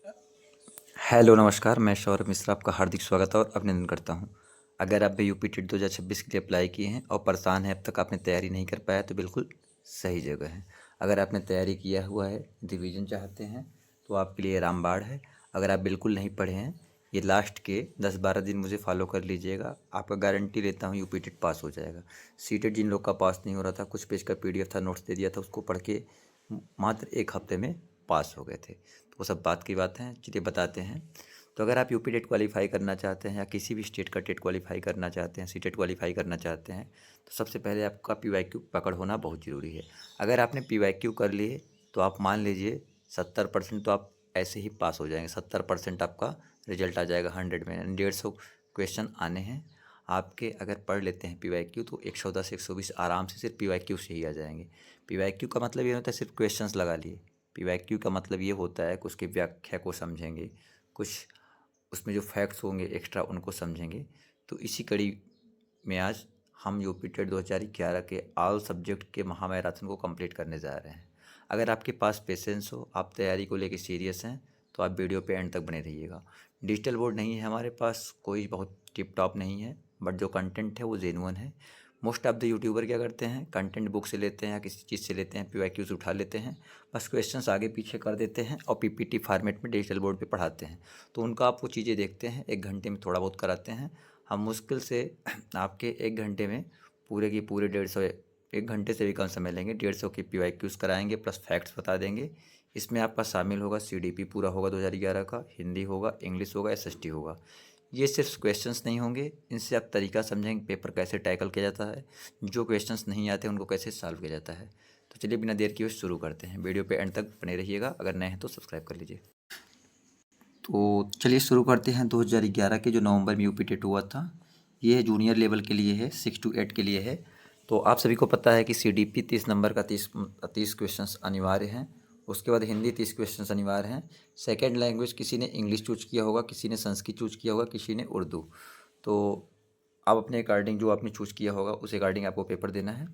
Hello नमस्कार, मैं सौरभ मिश्रा आपका हार्दिक स्वागत और अभिनंदन करता हूं। अगर आप भी यूपी टेट 2026 के लिए अप्लाई किए हैं और परेशान हैं, अब तक आपने तैयारी नहीं कर पाया तो बिल्कुल सही जगह है। अगर आपने तैयारी किया हुआ है, रिवीजन चाहते हैं तो आपके लिए रामबाण है। अगर आप बिल्कुल नहीं पढ़े हैं, ये लास्ट के 10-12 दिन मुझे फॉलो कर लीजिएगा, आपका गारंटी लेता हूँ यूपी टेट पास हो जाएगा। सीटेट जिन लोग का पास नहीं हो रहा था, कुछ पेज का पीडीएफ था, नोट्स दे दिया था, उसको पढ़ के मात्र 1 हफ्ते में पास हो गए थे। तो वो सब बात की बात है, चलिए बताते हैं। तो अगर आप यूपी टेट क्वालिफाई करना चाहते हैं या किसी भी स्टेट का टेट क्वालिफाई करना चाहते हैं, सीटेट क्वालिफाई करना चाहते हैं, तो सबसे पहले आपका पीवाईक्यू पकड़ होना बहुत ज़रूरी है। अगर आपने पीवाईक्यू कर लिए तो आप मान लीजिए 70% तो आप ऐसे ही पास हो जाएंगे। 70% आपका रिजल्ट आ जाएगा 100 में। 150 क्वेश्चन आने हैं आपके। अगर पढ़ लेते हैं पीवाईक्यू तो 110 120 आराम से सिर्फ पीवाईक्यू से ही आ जाएंगे। पीवाईक्यू का मतलब ये होता है सिर्फ क्वेश्चंस लगा लिए। पीवाईक्यू का मतलब ये होता है कि उसकी व्याख्या को समझेंगे, कुछ उसमें जो फैक्ट्स होंगे एक्स्ट्रा उनको समझेंगे। तो इसी कड़ी में आज हम यूपी टेट 2011 के ऑल सब्जेक्ट के महामैराथन को कंप्लीट करने जा रहे हैं। अगर आपके पास पेशेंस हो, आप तैयारी को लेकर सीरियस हैं, तो आप वीडियो पे एंड तक बने रहिएगा। डिजिटल बोर्ड नहीं है हमारे पास, कोई बहुत टिप टॉप नहीं है, बट जो कंटेंट है वो जेन्युइन है। मोस्ट ऑफ द यूट्यूबर क्या करते हैं, कंटेंट बुक से लेते हैं या किसी चीज़ से लेते हैं, पीवाईक्यूज उठा लेते हैं, बस क्वेश्चंस आगे पीछे कर देते हैं और पीपीटी फॉर्मेट में डिजिटल बोर्ड पे पढ़ाते हैं। तो उनका आप वो चीज़ें देखते हैं, 1 घंटे में थोड़ा बहुत कराते हैं। हम मुश्किल से आपके 1 घंटे में पूरे की पूरे 150, 1 घंटे से भी कम समय लेंगे, 150 के पीवाईक्यूज कराएंगे, प्लस फैक्ट्स बता देंगे। इसमें आपका शामिल होगा सीडीपी पूरा होगा 2011 का, हिंदी होगा, इंग्लिश होगा, एसएसटी होगा। ये सिर्फ क्वेश्चंस नहीं होंगे, इनसे आप तरीका समझेंगे पेपर कैसे टैकल किया जाता है, जो क्वेश्चंस नहीं आते उनको कैसे सॉल्व किया जाता है। तो चलिए बिना देर किए शुरू करते हैं। वीडियो पे एंड तक बने रहिएगा, अगर नए हैं तो सब्सक्राइब कर लीजिए। तो चलिए शुरू करते हैं। 2011 के जो नवंबर में यूपी टेट हुआ था, ये जूनियर लेवल के लिए है, 6 to 8 के लिए है। तो आप सभी को पता है कि सीडीपी 30 नंबर का 30 क्वेश्चंस अनिवार्य हैं। उसके बाद हिंदी 30 क्वेश्चंस अनिवार्य हैं। सेकंड लैंग्वेज किसी ने इंग्लिश चूज किया होगा, किसी ने संस्कृत चूज किया होगा, किसी ने उर्दू। तो आप अपने अकॉर्डिंग जो आपने चूज किया होगा उस अकॉर्डिंग आपको पेपर देना है।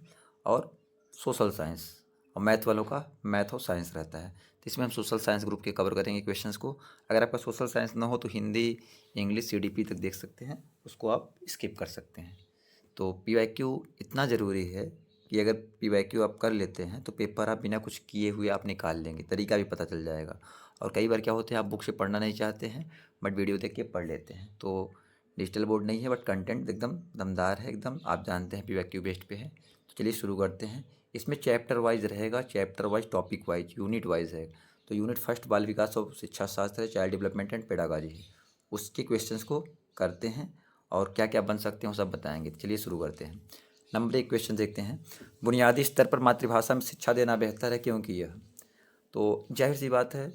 और सोशल साइंस और मैथ वालों का मैथ और साइंस रहता है। तो इसमें हम सोशल साइंस ग्रुप के कवर करेंगे क्वेश्चंस को। अगर आपका सोशल साइंस ना हो तो हिंदी, इंग्लिश, सीडीपी तक देख सकते हैं, उसको आप स्किप कर सकते हैं। तो पीवाईक्यू इतना ज़रूरी है कि अगर पीवाईक्यू आप कर लेते हैं तो पेपर आप बिना कुछ किए हुए आप निकाल लेंगे, तरीका भी पता चल जाएगा। और कई बार क्या होता है, आप बुक से पढ़ना नहीं चाहते हैं बट वीडियो देख के पढ़ लेते हैं। तो डिजिटल बोर्ड नहीं है बट कंटेंट एकदम दमदार है, एकदम आप जानते हैं पीवाईक्यू बेस्ड पे है। तो चलिए शुरू करते हैं। इसमें चैप्टर वाइज रहेगा, chapter wise, topic wise, unit wise है। तो यूनिट फर्स्ट बाल विकास और शिक्षा शास्त्र है, चाइल्ड डेवलपमेंट एंड पेडागॉजी है। उसके क्वेश्चंस को करते हैं और क्या क्या बन सकते हैं वो सब बताएंगे। चलिए शुरू करते हैं। नंबर 1 क्वेश्चन देखते हैं। बुनियादी स्तर पर मातृभाषा में शिक्षा देना बेहतर है क्योंकि यह। तो जाहिर सी बात है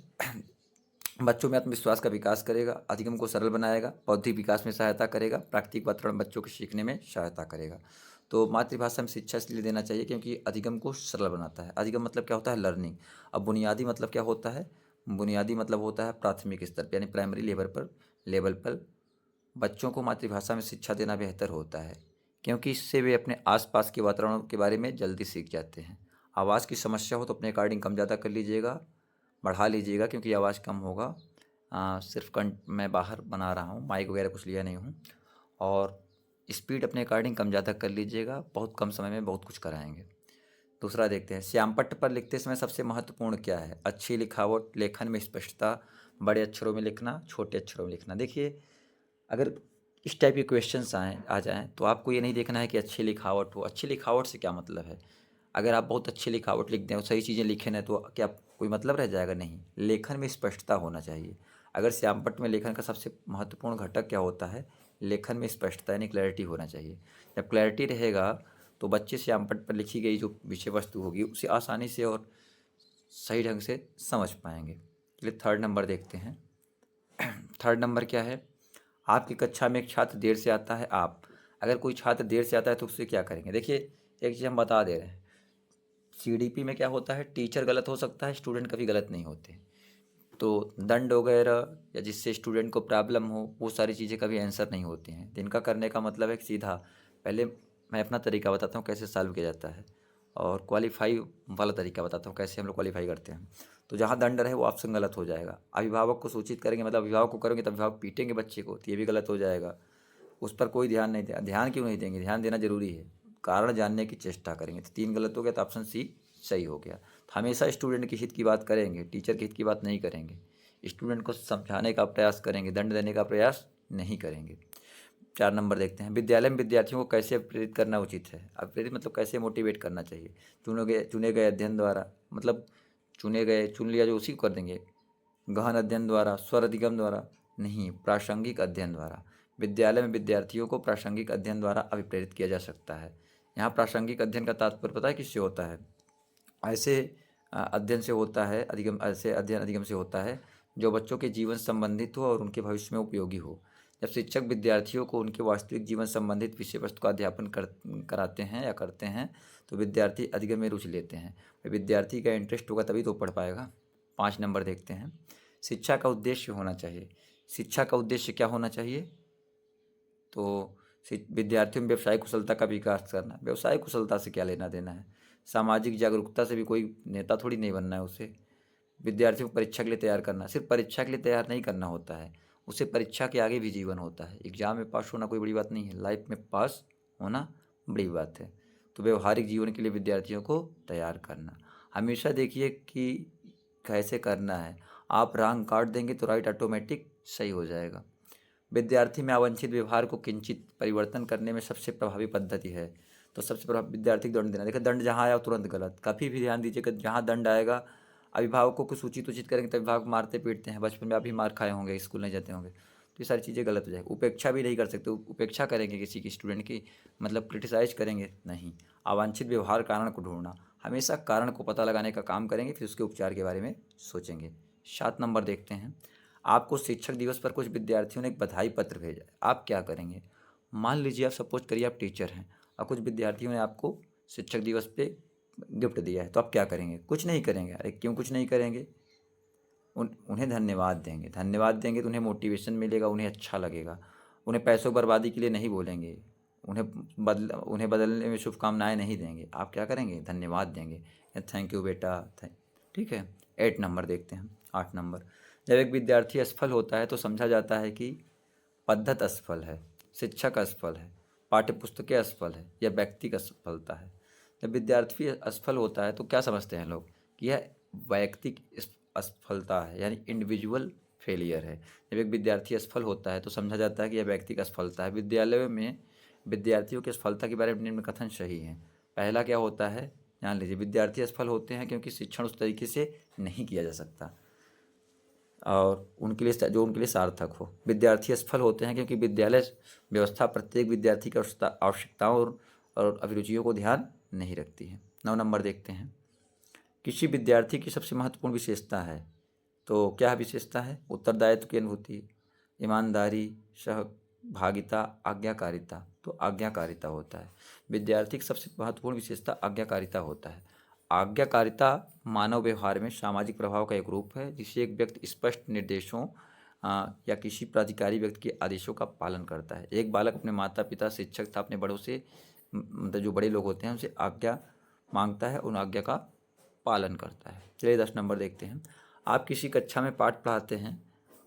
बच्चों में आत्मविश्वास का विकास करेगा, अधिगम को सरल बनाएगा, बौद्धिक विकास में सहायता करेगा, प्राकृतिक वातावरण बच्चों के सीखने में सहायता करेगा। तो मातृभाषा में शिक्षा इसलिए देना चाहिए क्योंकि अधिगम को सरल बनाता है। अधिगम मतलब क्या होता है, लर्निंग। अब बुनियादी मतलब क्या होता है, बुनियादी मतलब होता है प्राथमिक स्तर पर यानी प्राइमरी लेवल पर बच्चों को मातृभाषा में शिक्षा देना बेहतर होता है क्योंकि इससे वे अपने आसपास के वातावरण के बारे में जल्दी सीख जाते हैं। आवाज़ की समस्या हो तो अपने अकॉर्डिंग कम ज़्यादा कर लीजिएगा, बढ़ा लीजिएगा क्योंकि आवाज़ कम होगा। सिर्फ मैं बाहर बना रहा हूँ, माइक वगैरह कुछ लिया नहीं हूँ। और स्पीड अपने अकॉर्डिंग कम ज़्यादा कर लीजिएगा, बहुत कम समय में बहुत कुछ कराएंगे। दूसरा देखते हैं, श्यामपट्ट पर लिखते समय सबसे महत्वपूर्ण क्या है। अच्छी लिखावट, लेखन में स्पष्टता, बड़े अक्षरों में लिखना, छोटे अक्षरों में लिखना। देखिए अगर इस टाइप के क्वेश्चंस आ जाएँ तो आपको ये नहीं देखना है कि अच्छी लिखावट हो। अच्छी लिखावट से क्या मतलब है, अगर आप बहुत अच्छी लिखावट लिख दें और सही चीज़ें लिखें ना तो क्या कोई मतलब रह जाएगा, नहीं। लेखन में स्पष्टता होना चाहिए। अगर श्यामपट्ट में लेखन का सबसे महत्वपूर्ण घटक क्या होता है, लेखन में स्पष्टता यानी क्लैरिटी होना चाहिए। जब क्लैरिटी रहेगा तो बच्चे श्यामपट्ट पर लिखी गई जो विषय वस्तु होगी उसे आसानी से और सही ढंग से समझ पाएंगे। चलिए थर्ड नंबर देखते हैं। थर्ड नंबर क्या है, आपकी कक्षा में एक छात्र देर से आता है। आप अगर कोई छात्र देर से आता है तो उससे क्या करेंगे। देखिए एक चीज़ हम बता दे रहे हैं, सीडीपी में क्या होता है, टीचर गलत हो सकता है, स्टूडेंट कभी गलत नहीं होते। तो दंड वगैरह या जिससे स्टूडेंट को प्रॉब्लम हो वो सारी चीज़ें कभी आंसर नहीं होती हैं। तो इनका करने का मतलब है कि सीधा पहले मैं अपना तरीका बताता हूँ कैसे सॉल्व किया जाता है और क्वालिफाई वाला तरीका बताता हूँ कैसे हम लोग क्वालिफाई करते हैं। तो जहाँ दंड रहे वो ऑप्शन गलत हो जाएगा। अभिभावक को सूचित करेंगे, मतलब अभिभावक को करेंगे तो अभिभावक पीटेंगे बच्चे को, तो ये भी गलत हो जाएगा। उस पर कोई ध्यान नहीं देगा। ध्यान क्यों नहीं देंगे, ध्यान देना जरूरी है। कारण जानने की चेष्टा करेंगे, तो 3 गलत हो गया, तो ऑप्शन सी सही हो गया। तो हमेशा स्टूडेंट के हित की बात करेंगे, टीचर के हित की बात नहीं करेंगे। स्टूडेंट को समझाने का प्रयास करेंगे, दंड देने का प्रयास नहीं करेंगे। 4 नंबर देखते हैं, विद्यालय में विद्यार्थियों को कैसे प्रेरित करना उचित है। अब प्रेरित मतलब कैसे मोटिवेट करना चाहिए। चुने गए अध्ययन द्वारा, मतलब चुन लिया जो उसी को कर देंगे। गहन अध्ययन द्वारा, स्वर अधिगम द्वारा नहीं, प्रासंगिक अध्ययन द्वारा। विद्यालय में विद्यार्थियों को प्रासंगिक अध्ययन द्वारा अभिप्रेरित किया जा सकता है। यहाँ प्रासंगिक अध्ययन का तात्पर्य पता है किससे होता है। ऐसे अध्ययन से होता है, अधिगम, ऐसे अध्ययन अधिगम से होता है जो बच्चों के जीवन संबंधित हो और उनके भविष्य में उपयोगी हो। जब शिक्षक विद्यार्थियों को उनके वास्तविक जीवन संबंधित विषय वस्तु का अध्यापन कराते हैं या करते हैं तो विद्यार्थी अधिगम में रुचि लेते हैं। विद्यार्थी का इंटरेस्ट होगा तभी तो पढ़ पाएगा। 5 नंबर देखते हैं, शिक्षा का उद्देश्य होना चाहिए। शिक्षा का उद्देश्य क्या होना चाहिए, तो विद्यार्थियों में व्यवसाय कुशलता का विकास करना। व्यवसाय कुशलता से क्या लेना देना है, सामाजिक जागरूकता से भी कोई नेता थोड़ी नहीं बनना है उसे। विद्यार्थियों को परीक्षा के लिए तैयार करना, सिर्फ परीक्षा के लिए तैयार नहीं करना होता है, उसे परीक्षा के आगे भी जीवन होता है। एग्जाम में पास होना कोई बड़ी बात नहीं है, लाइफ में पास होना बड़ी बात है। तो व्यवहारिक जीवन के लिए विद्यार्थियों को तैयार करना। हमेशा देखिए कि कैसे करना है। आप रॉन्ग काट देंगे तो राइट ऑटोमेटिक सही हो जाएगा। विद्यार्थी में अवांछित व्यवहार को किंचित परिवर्तन करने में सबसे प्रभावी पद्धति है, तो सबसे प्रभावी विद्यार्थी को दंड देना। देखिए दंड जहाँ आया तुरंत गलत, कभी भी ध्यान दीजिएगा जहाँ दंड आएगा अभिभावकों को सूचित उचित करेंगे तो अभिभावक मारते पीटते हैं, बचपन में आप भी मार खाए होंगे, स्कूल नहीं जाते होंगे, तो ये सारी चीज़ें गलत हो जाएगी। उपेक्षा भी नहीं कर सकते, उपेक्षा करेंगे किसी की स्टूडेंट की, मतलब क्रिटिसाइज करेंगे नहीं। अवांछित व्यवहार कारण को ढूंढना, हमेशा कारण को पता लगाने का काम करेंगे, फिर उसके उपचार के बारे में सोचेंगे। 7 नंबर देखते हैं, आपको शिक्षक दिवस पर कुछ विद्यार्थियों ने एक बधाई पत्र भेजा, आप क्या करेंगे। मान लीजिए आप सपोज करिए आप टीचर हैं और कुछ विद्यार्थियों ने आपको शिक्षक दिवस पे गिफ्ट दिया है, तो आप क्या करेंगे। कुछ नहीं करेंगे। अरे क्यों कुछ नहीं करेंगे, उन्हें धन्यवाद देंगे। धन्यवाद देंगे तो उन्हें मोटिवेशन मिलेगा, उन्हें अच्छा लगेगा। उन्हें पैसों बर्बादी के लिए नहीं बोलेंगे, उन्हें बदलने में शुभकामनाएं नहीं देंगे। आप क्या करेंगे, धन्यवाद देंगे, थैंक यू बेटा, ठीक है। 8 नंबर देखते हैं। 8 नंबर, जब एक विद्यार्थी असफल होता है तो समझा जाता है कि पद्धत असफल है, शिक्षक असफल है, पाठ्यपुस्तकें असफल है या व्यक्तिगत असफलता है। जब विद्यार्थी असफल होता है तो क्या समझते हैं लोग कि यह वैयक्तिक असफलता है, यानी इंडिविजुअल फेलियर है। जब एक विद्यार्थी असफल होता है तो समझा जाता है कि यह व्यक्तिगत असफलता है। विद्यालयों में विद्यार्थियों की असफलता के बारे में निम्न कथन सही है। पहला क्या होता है, जान लीजिए, विद्यार्थी असफल होते हैं क्योंकि शिक्षण उस तरीके से नहीं किया जा सकता और उनके लिए जो उनके लिए सार्थक हो। विद्यार्थी असफल होते हैं क्योंकि विद्यालय व्यवस्था प्रत्येक विद्यार्थी की आवश्यकताओं और अभिरुचियों को ध्यान नहीं रखती है। 9 नंबर देखते हैं, किसी विद्यार्थी की सबसे महत्वपूर्ण विशेषता है, तो क्या विशेषता है, उत्तरदायित्व की अनुभूति, ईमानदारी, सहभागिता, आज्ञाकारिता। तो आज्ञाकारिता होता है विद्यार्थी की सबसे महत्वपूर्ण विशेषता, आज्ञाकारिता होता है। आज्ञाकारिता मानव व्यवहार में सामाजिक प्रभाव का एक रूप है जिसे एक व्यक्ति स्पष्ट निर्देशों या किसी प्राधिकारी व्यक्ति के आदेशों का पालन करता है। एक बालक अपने माता पिता, शिक्षक तथा अपने बड़ों से, मतलब जो बड़े लोग होते हैं उनसे आज्ञा मांगता है, उन आज्ञा का पालन करता है। चलिए 10 नंबर देखते हैं, आप किसी कक्षा में पाठ पढ़ाते हैं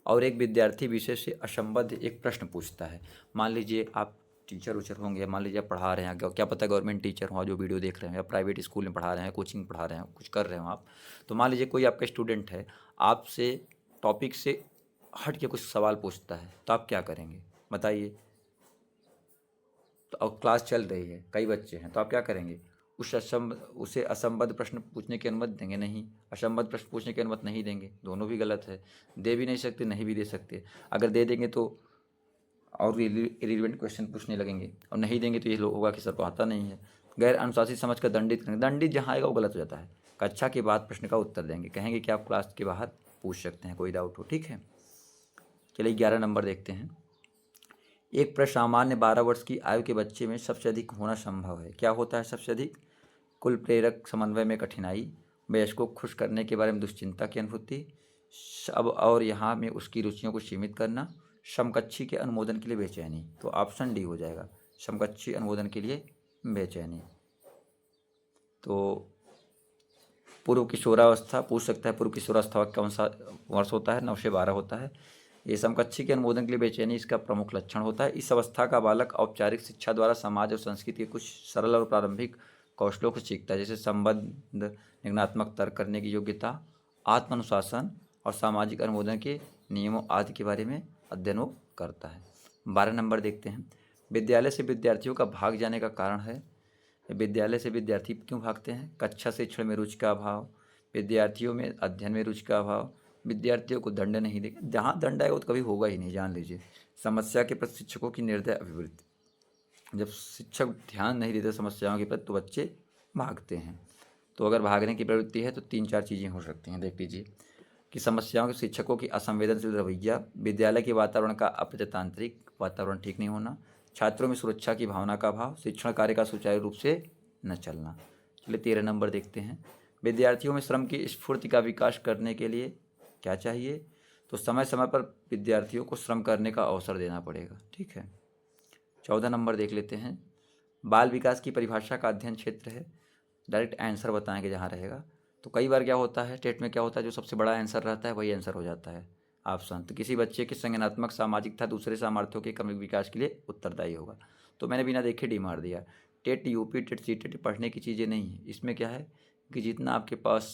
और एक विद्यार्थी विषय से असंबद्ध एक प्रश्न पूछता है। मान लीजिए आप टीचर उचर होंगे, मान लीजिए आप पढ़ा रहे हैं, क्या पता गवर्नमेंट टीचर हो जो वीडियो देख रहे हैं, या प्राइवेट स्कूल में पढ़ा रहे हैं, कोचिंग पढ़ा रहे हैं, कुछ कर रहे हो आप। तो मान लीजिए कोई आपका स्टूडेंट है, आपसे टॉपिक से हट के कुछ सवाल पूछता है, तो आप क्या करेंगे बताइए। तो अब क्लास चल रही है, कई बच्चे हैं, तो आप क्या करेंगे, उसे असंबद्ध प्रश्न पूछने की अनुमति देंगे नहीं, असंबद्ध प्रश्न पूछने की अनुमति नहीं देंगे, दोनों भी गलत है। दे भी नहीं सकते, नहीं भी दे सकते। अगर दे देंगे तो और इरिलेवेंट क्वेश्चन पूछने लगेंगे, और नहीं देंगे तो ये होगा कि सर को आता नहीं है। गैर अनुशासित समझ कर दंडित करेंगे, दंडित जहाँ आएगा वो गलत हो जाता है। कक्षा के बाद प्रश्न का उत्तर देंगे, कहेंगे कि आप क्लास के बाहर पूछ सकते हैं कोई डाउट हो, ठीक है। चलिए 11 नंबर देखते हैं, एक प्रश्न सामान्य 12 वर्ष की आयु के बच्चे में सबसे अधिक होना संभव है। क्या होता है सबसे अधिक, कुल प्रेरक समन्वय में कठिनाई, वयस्कों को खुश करने के बारे में दुश्चिंता की अनुभूति, अब और यहाँ में उसकी रुचियों को सीमित करना, समकक्षी के अनुमोदन के लिए बेचैनी। तो ऑप्शन डी हो जाएगा, समकक्षी अनुमोदन के लिए बेचैनी। तो पूर्व किशोरावस्था पूछ सकता है, पूर्व किशोरावस्था का कौन सा वर्ष होता है? 9 से 12 होता है। ये समकक्षी के अनुमोदन के लिए बेचैनी इसका प्रमुख लक्षण होता है। इस अवस्था का बालक औपचारिक शिक्षा द्वारा समाज और संस्कृति के कुछ सरल और प्रारंभिक कौशलों को सीखता है, जैसे संबंध, निर्णयात्मक तर्क करने की योग्यता, आत्मानुशासन और सामाजिक अनुमोदन के नियमों आदि के बारे में अध्ययन वो करता है। 12 नंबर देखते हैं, विद्यालय से विद्यार्थियों का भाग जाने का कारण है। विद्यालय से विद्यार्थी क्यों भागते हैं? कक्षा शिक्षण में रुचि का अभाव, विद्यार्थियों में अध्ययन में रुचि का अभाव, विद्यार्थियों को दंड नहीं देगा, जहाँ दंड आएगा वो तो कभी होगा ही नहीं, जान लीजिए। समस्या के प्रति शिक्षकों की निर्दय अभिवृत्ति, जब शिक्षक ध्यान नहीं देते समस्याओं के प्रति तो बच्चे भागते हैं। तो अगर भागने की प्रवृत्ति है तो 3-4 चीज़ें हो सकती हैं, देख लीजिए कि समस्याओं के शिक्षकों की असंवेदनशील रवैया, विद्यालय के वातावरण का अप्रजातांत्रिक वातावरण ठीक नहीं होना, छात्रों में सुरक्षा की भावना का अभाव, शिक्षण कार्य का सुचारू रूप से न चलना। चलिए 13 नंबर देखते हैं, विद्यार्थियों में श्रम की स्फूर्ति का विकास करने के लिए क्या चाहिए? तो समय समय पर विद्यार्थियों को श्रम करने का अवसर देना पड़ेगा, ठीक है। 14 नंबर देख लेते हैं, बाल विकास की परिभाषा का अध्ययन क्षेत्र है। डायरेक्ट आंसर बताएंगे जहाँ रहेगा। तो कई बार क्या होता है, टेट में क्या होता है, जो सबसे बड़ा आंसर रहता है वही आंसर हो जाता है ऑप्शन। तो किसी बच्चे के संज्ञानात्मक, सामाजिक तथा दूसरे सामर्थ्यों के क्रमिक विकास के लिए उत्तरदायी होगा। तो मैंने बिना देखे डी मार दिया। टेट, यूपी, टेट, सीटेट पढ़ने की चीज़ें नहीं है। इसमें क्या है कि जितना आपके पास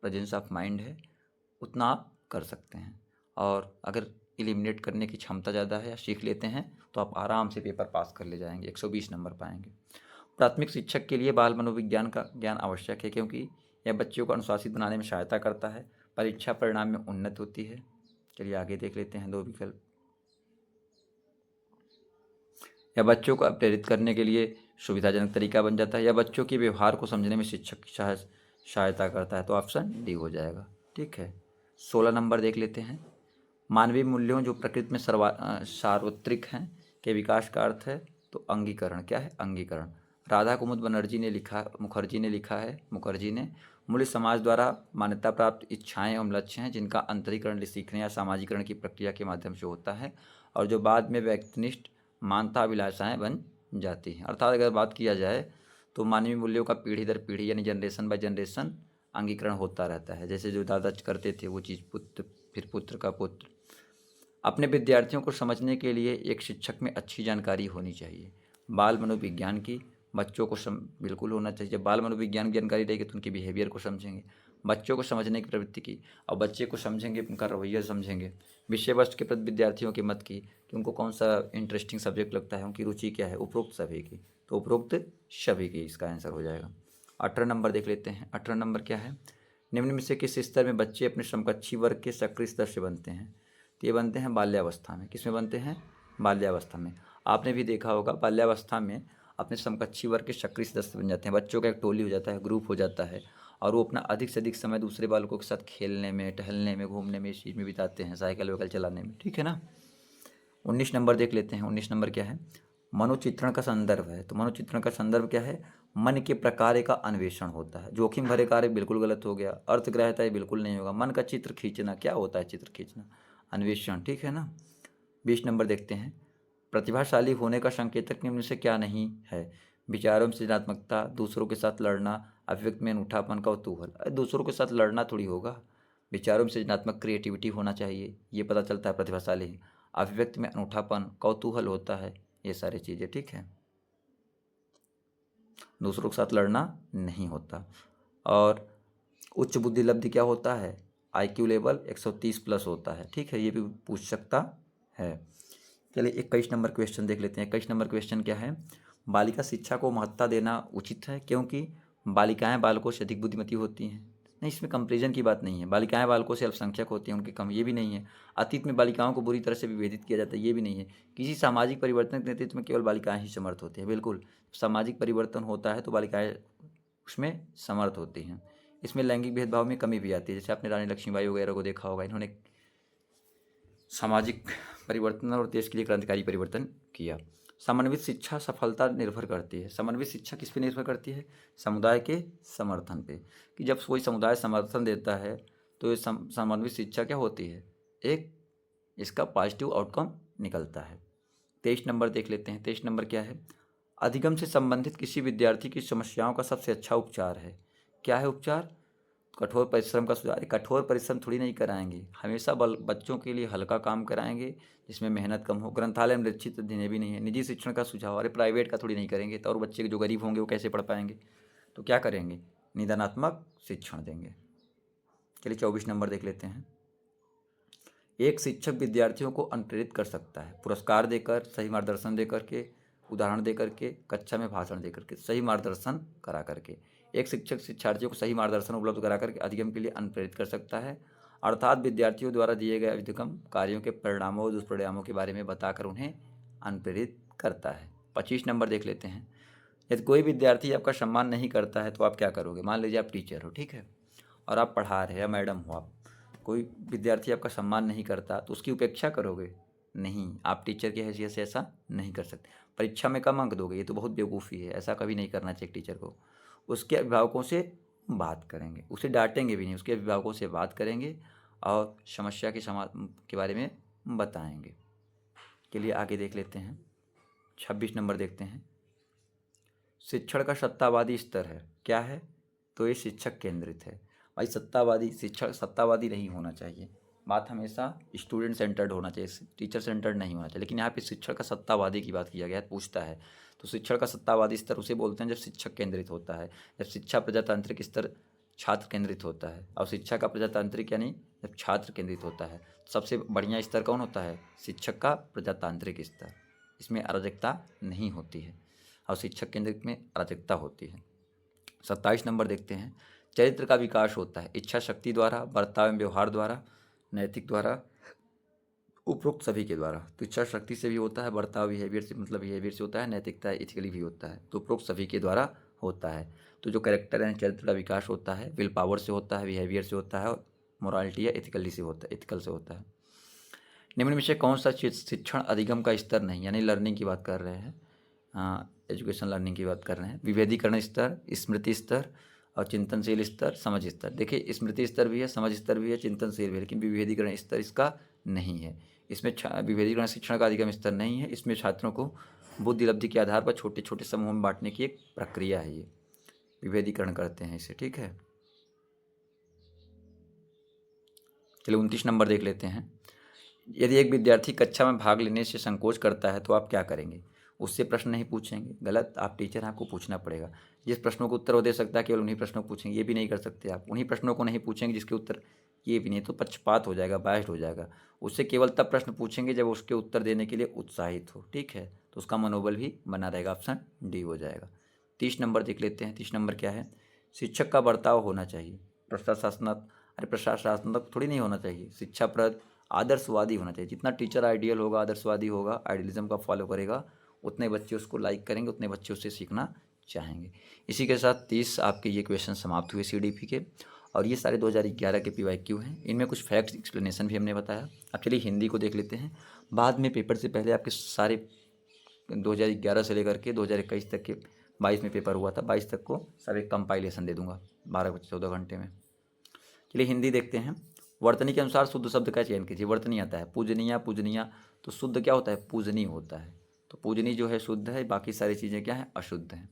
प्रेजेंस ऑफ माइंड है उतना आप कर सकते हैं, और अगर एलिमिनेट करने की क्षमता ज़्यादा है या सीख लेते हैं तो आप आराम से पेपर पास कर ले जाएंगे, 120 नंबर पाएंगे। प्राथमिक शिक्षक के लिए बाल मनोविज्ञान का ज्ञान आवश्यक है, क्योंकि यह बच्चों को अनुशासित बनाने में सहायता करता है, परीक्षा परिणाम में उन्नति होती है। चलिए आगे देख लेते हैं 2 विकल्प। यह बच्चों को प्रेरित करने के लिए सुविधाजनक तरीका बन जाता है, या बच्चों के व्यवहार को समझने में शिक्षक की सहायता करता है। तो ऑप्शन डी हो जाएगा, ठीक है। 16 नंबर देख लेते हैं, मानवीय मूल्यों जो प्रकृति में सार्वत्रिक हैं के विकास का अर्थ है। तो अंगीकरण, क्या है? अंगीकरण। राधा कुमुद मुखर्जी ने लिखा है मूल्य समाज द्वारा मान्यता प्राप्त इच्छाएं एवं लक्ष्य हैं, जिनका अंतरीकरण सीखने या सामाजिकरण की प्रक्रिया के माध्यम से होता है, और जो बाद में व्यक्तिनिष्ठ मानता अभिलाषाएं बन जाती हैं। अर्थात अगर बात किया जाए तो मानवीय मूल्यों का पीढ़ी दर पीढ़ी यानी जनरेशन बाय जनरेशन अंगीकरण होता रहता है। जैसे जो दादा करते थे वो चीज़ पुत्र, फिर पुत्र का पुत्र। अपने विद्यार्थियों को समझने के लिए एक शिक्षक में अच्छी जानकारी होनी चाहिए। बाल मनोविज्ञान की बच्चों को बिल्कुल होना चाहिए। जब बाल मनोविज्ञान की जानकारी रहेगी तो उनके बिहेवियर को समझेंगे, बच्चों को समझने की प्रवृत्ति की, और बच्चे को समझेंगे, उनका रवैया समझेंगे। विषय वस्तु के प्रति विद्यार्थियों के मत की कि उनको कौन सा इंटरेस्टिंग सब्जेक्ट लगता है, उनकी रुचि क्या है, उपरोक्त सभी की। तो उपरोक्त सभी की इसका आंसर हो जाएगा। 18 नंबर देख लेते हैं। 18 नंबर क्या है, निम्न में से किस स्तर में बच्चे अपने समकक्षी वर्ग के सक्रिय सदस्य बनते हैं? तो ये बनते हैं बाल्यावस्था में। किस में बनते हैं? बाल्यावस्था में। आपने भी देखा होगा बाल्यावस्था में अपने समकक्षी वर्ग के सक्रिय सदस्य बन जाते हैं। बच्चों का एक टोली हो जाता है, ग्रुप हो जाता है, और वो अपना अधिक से अधिक समय दूसरे बालकों के साथ खेलने में, टहलने में, घूमने में, इस चीज़ में बिताते हैं, साइकिल वाइकल चलाने में, ठीक है ना। 19 नंबर देख लेते हैं। 19 नंबर क्या है, मनोचित्रण का संदर्भ है। तो मनोचित्रण का संदर्भ क्या है? मन के प्रकार का अन्वेषण होता है। जोखिम भरे कार्य बिल्कुल गलत हो गया। अर्थग्रहता ये बिल्कुल नहीं होगा। मन का चित्र खींचना, क्या होता है चित्र खींचना? अन्वेषण, ठीक है ना। 20 नंबर देखते हैं, प्रतिभाशाली होने का संकेतक निम्न से क्या नहीं है? विचारों में सृजनात्मकता, दूसरों के साथ लड़ना, अभिव्यक्ति में अनूठापन, कौतूहल। दूसरों के साथ लड़ना थोड़ी होगा। विचारों में सृजनात्मक क्रिएटिविटी होना चाहिए, ये पता चलता है प्रतिभाशाली है। अभिव्यक्ति में अनूठापन, कौतूहल होता है, ये सारी चीज़ें, ठीक है। दूसरों के साथ लड़ना नहीं होता। और उच्च बुद्धि लब्धि क्या होता है? IQ लेवल 130 प्लस होता है, ठीक है, ये भी पूछ सकता है। चलिए 21 नंबर क्वेश्चन देख लेते हैं। 21 नंबर क्वेश्चन क्या है, बालिका शिक्षा को महत्ता देना उचित है क्योंकि बालिकाएं बालकों से अधिक बुद्धिमती होती हैं? नहीं, इसमें कंपेरिजन की बात नहीं है। बालिकाएं बालकों से अल्पसंख्यक होती हैं, उनके कम, ये भी नहीं है। अतीत में बालिकाओं को बुरी तरह से विभेदित किया जाता है, ये भी नहीं है। किसी सामाजिक परिवर्तन के नेतृत्व में केवल बालिकाएं ही समर्थ होती हैं, बिल्कुल। सामाजिक परिवर्तन होता है तो बालिकाएं उसमें समर्थ होती हैं। इसमें लैंगिक भेदभाव में कमी भी आती है। जैसे आपने रानी लक्ष्मीबाई वगैरह को देखा होगा, इन्होंने सामाजिक परिवर्तन और देश के लिए क्रांतिकारी परिवर्तन किया। समन्वित शिक्षा सफलता निर्भर करती है। समन्वित शिक्षा किस पे निर्भर करती है? समुदाय के समर्थन पे, कि जब कोई समुदाय समर्थन देता है तो ये समन्वित शिक्षा क्या होती है? एक इसका पॉजिटिव आउटकम निकलता है। 23 नंबर देख लेते हैं। 23 नंबर क्या है, अधिगम से संबंधित किसी विद्यार्थी की समस्याओं का सबसे अच्छा उपचार है। क्या है उपचार? कठोर परिश्रम का सुझाव, कठोर परिश्रम थोड़ी नहीं कराएंगे, हमेशा बच्चों के लिए हल्का काम कराएंगे जिसमें मेहनत कम हो। ग्रंथालय में निश्चित देने भी नहीं है। निजी शिक्षण का सुझाव, अरे प्राइवेट का थोड़ी नहीं करेंगे तो और बच्चे जो गरीब होंगे वो कैसे पढ़ पाएंगे, तो क्या करेंगे, निदानात्मक शिक्षण देंगे। चलिए 24 नंबर देख लेते हैं। एक शिक्षक विद्यार्थियों को अनुप्रेरित कर सकता है पुरस्कार देकर, सही मार्गदर्शन देकर के, उदाहरण देकर के, कक्षा में भाषण देकर के, सही मार्गदर्शन करा करके। एक शिक्षक शिक्षार्थियों को सही मार्गदर्शन उपलब्ध करा करके अधिगम के लिए अनुप्रेरित कर सकता है, अर्थात विद्यार्थियों द्वारा दिए गए अधिगम कार्यों के परिणामों और दुष्परिणामों के बारे में बताकर उन्हें अनुप्रेरित करता है। 25 नंबर देख लेते हैं। यदि कोई विद्यार्थी आपका सम्मान नहीं करता है तो आप क्या करोगे। मान लीजिए आप टीचर हो, ठीक है, और आप पढ़ा रहे हैं या मैडम हो आप, कोई विद्यार्थी आपका सम्मान नहीं करता तो उसकी उपेक्षा करोगे, नहीं, आप टीचर की हैसियत से ऐसा नहीं कर सकते। परीक्षा में कम अंक दोगे, ये तो बहुत बेवकूफ़ी है, ऐसा कभी नहीं करना चाहिए टीचर को। उसके अभिभावकों से बात करेंगे, उसे डांटेंगे भी नहीं, उसके अभिभावकों से बात करेंगे और समस्या के बारे में बताएंगे। के लिए आगे देख लेते हैं। 26 नंबर देखते हैं। शिक्षण का सत्तावादी स्तर है, क्या है, तो ये शिक्षक केंद्रित है। भाई सत्तावादी शिक्षक सत्तावादी नहीं होना चाहिए, बात हमेशा स्टूडेंट सेंटर्ड होना चाहिए, टीचर सेंटर्ड नहीं होना चाहिए। लेकिन यहाँ पे शिक्षण का सत्तावादी की बात किया गया है, पूछता है तो शिक्षण का सत्तावादी स्तर उसे बोलते हैं जब शिक्षक केंद्रित होता है, जब शिक्षा प्रजातांत्रिक स्तर छात्र केंद्रित होता है। और शिक्षा का प्रजातांत्रिक यानी जब छात्र केंद्रित होता है। सबसे बढ़िया स्तर कौन होता है, शिक्षक का प्रजातांत्रिक स्तर, इसमें अराजकता नहीं होती है और शिक्षक केंद्रित में अराजकता होती है। 27 नंबर देखते हैं। चरित्र का विकास होता है इच्छा शक्ति द्वारा, बर्ताव एवं व्यवहार द्वारा, नैतिक द्वारा, उपरोक्त सभी के द्वारा। तो इच्छा शक्ति से भी होता है, बर्ताव बिहेवियर से मतलब बिहेवियर से होता है, नैतिकता इथिकली भी होता है, तो उपरोक्त सभी के द्वारा होता है। तो जो कैरेक्टर है चरित्र का विकास होता है, विल पावर से होता है, बिहेवियर से होता है, और मोरालिटी या इथिकली से होता है, इथिकल से होता है। निम्न में से कौन सा शिक्षण अधिगम का स्तर नहीं, यानी लर्निंग की बात कर रहे हैं, एजुकेशन लर्निंग की बात कर रहे हैं। विभेदीकरण स्तर, स्मृति स्तर और चिंतनशील स्तर, समझ स्तर। देखिए स्मृति स्तर भी है, समझ स्तर भी है, चिंतनशील भी है, लेकिन विभेदीकरण स्तर इसका नहीं है। इसमें विभेदीकरण शिक्षण का अधिगम स्तर नहीं है, इसमें छात्रों को बुद्धि लब्धि के आधार पर छोटे छोटे समूह में बांटने की एक प्रक्रिया है, ये विभेदीकरण करते हैं इसे, ठीक है। चलिए 29 नंबर देख लेते हैं। यदि एक विद्यार्थी कक्षा में भाग लेने से संकोच करता है तो आप क्या करेंगे। उससे प्रश्न नहीं पूछेंगे, गलत, आप टीचर हैं, आपको पूछना पड़ेगा। जिस प्रश्नों को उत्तर वो दे सकता है केवल उन्हीं प्रश्नों को पूछेंगे, ये भी नहीं कर सकते आप। उन्हीं प्रश्नों को नहीं पूछेंगे जिसके उत्तर, ये भी नहीं, तो पक्षपात हो जाएगा, बायस्ड हो जाएगा। उससे केवल तब प्रश्न पूछेंगे जब उसके उत्तर देने के लिए उत्साहित हो, ठीक है, तो उसका मनोबल भी बना रहेगा, ऑप्शन डी हो जाएगा। 30 नंबर देख लेते हैं। 30 नंबर क्या है, शिक्षक का बर्ताव होना चाहिए प्रशासनात्मक, अरे प्रशासनात्मक थोड़ी नहीं होना चाहिए, शिक्षाप्रद आदर्शवादी होना चाहिए। जितना टीचर आइडियल होगा, आदर्शवादी होगा, आइडियलिज्म का फॉलो करेगा, उतने बच्चे उसको लाइक करेंगे, उतने बच्चे उससे सीखना चाहेंगे। इसी के साथ 30 आपके ये क्वेश्चन समाप्त हुए CDP के, और ये सारे 2011 के PYQ हैं। इनमें कुछ फैक्ट्स एक्सप्लेनेशन भी हमने बताया। अब चलिए हिंदी को देख लेते हैं। बाद में पेपर से पहले आपके सारे 2011 से लेकर के 2021 तक के, 22 में पेपर हुआ था, 22 तक को सब एक कंपाइलेशन दे दूंगा 12-14 घंटे में। चलिए हिंदी देखते हैं। वर्तनी के अनुसार शुद्ध शब्द का चयन कीजिए। वर्तनी आता है पूजनीय, पूजनीय, तो शुद्ध क्या होता है, पूजनी होता है, तो पूजनी जो है शुद्ध है, बाकी सारी चीज़ें क्या हैं, अशुद्ध हैं।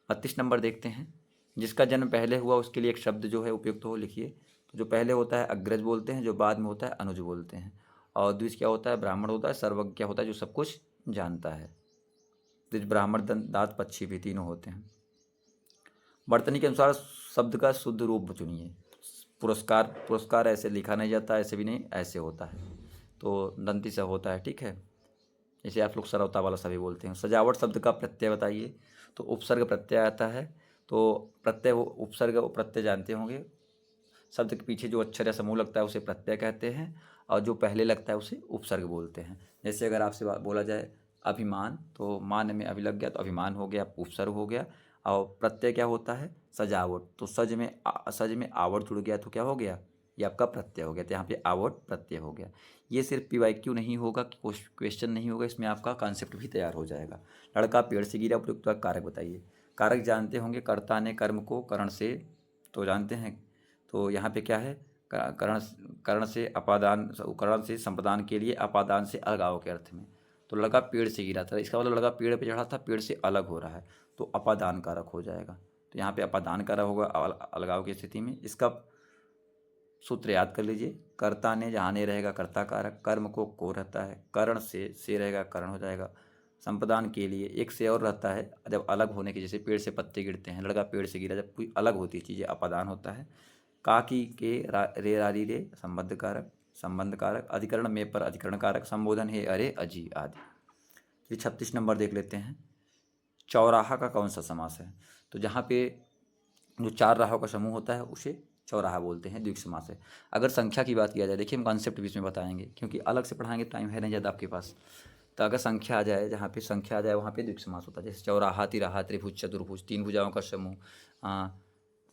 32 नंबर देखते हैं। जिसका जन्म पहले हुआ उसके लिए एक शब्द जो है उपयुक्त हो, लिखिए। तो जो पहले होता है अग्रज बोलते हैं, जो बाद में होता है अनुज बोलते हैं, और द्विज क्या होता है, ब्राह्मण होता है, सर्वज्ञ क्या होता है, जो सब कुछ जानता है। द्विज, ब्राह्मण, दांत, पक्षी भी तीनों होते हैं। वर्तनी के अनुसार शब्द का शुद्ध रूप चुनिए। पुरस्कार, पुरस्कार ऐसे लिखा नहीं जाता, ऐसे भी नहीं, ऐसे होता है, तो दंती से होता है, ठीक है, जैसे आप लोग सरौता वाला सभी बोलते हैं। सजावट शब्द का प्रत्यय बताइए, तो उपसर्ग प्रत्यय आता है, तो प्रत्यय उपसर्ग प्रत्यय जानते होंगे, शब्द के पीछे जो अक्षर या समूह लगता है उसे प्रत्यय कहते हैं, और जो पहले लगता है उसे उपसर्ग बोलते हैं। जैसे अगर आपसे बोला जाए अभिमान, तो मान में अभी लग गया तो अभिमान हो गया, उपसर्ग हो गया। और प्रत्यय क्या होता है, सजावट, तो सज में आवट जुड़ गया तो क्या हो गया, ये आपका प्रत्यय हो गया, तो यहाँ पे आवट प्रत्यय हो गया। ये सिर्फ PYQ नहीं होगा, क्वेश्चन नहीं होगा, इसमें आपका कॉन्सेप्ट भी तैयार हो जाएगा। लड़का पेड़ से गिरा, उपयुक्त कारक बताइए। कारक जानते होंगे, कर्ता ने कर्म को करण से, तो जानते हैं, तो यहाँ पे क्या है, करण से अपादान, करण से संप्रदान के लिए, अपादान से अलगाव के अर्थ में। तो लड़का पेड़ से गिरा था, इसका मतलब लड़का पेड़ पे चढ़ा था, पेड़ से अलग हो रहा है, तो अपादान कारक हो जाएगा। तो यहाँ पे अपादान कारक होगा अलगाव की स्थिति में। इसका सूत्र याद कर लीजिए। कर्ता ने, जहाँ ने रहेगा कर्ता कारक, कर्म को रहता है, कर्ण से रहेगा कर्ण हो जाएगा। संप्रदान के लिए एक से और रहता है, जब अलग होने के, जैसे पेड़ से पत्ते गिरते हैं, लड़का पेड़ से गिरा, जब कोई अलग होती है चीज़ें अपादान होता है। काकी के रे रारी रे संबंध कारक, अधिकरण में पर अधिकरण कारक, संबोधन है अरे अजी आदि। ये 36 नंबर देख लेते हैं। चौराहा का कौन सा समास है? तो जहाँ पे जो 4 राहों का समूह होता है उसे चौराहा बोलते हैं, द्विग समास है। अगर संख्या की बात किया जाए, देखिए हम कॉन्सेप्ट बीच में बताएंगे, क्योंकि अलग से पढ़ाएंगे टाइम है नहीं ज़्यादा आपके पास। तो अगर संख्या आ जाए, जहाँ पे संख्या आ जाए वहाँ पे द्विग समास होता है। जैसे चौराहा, तिराहा, त्रिभुज, चतुर्भुज, 3 भुजाओं का समूह,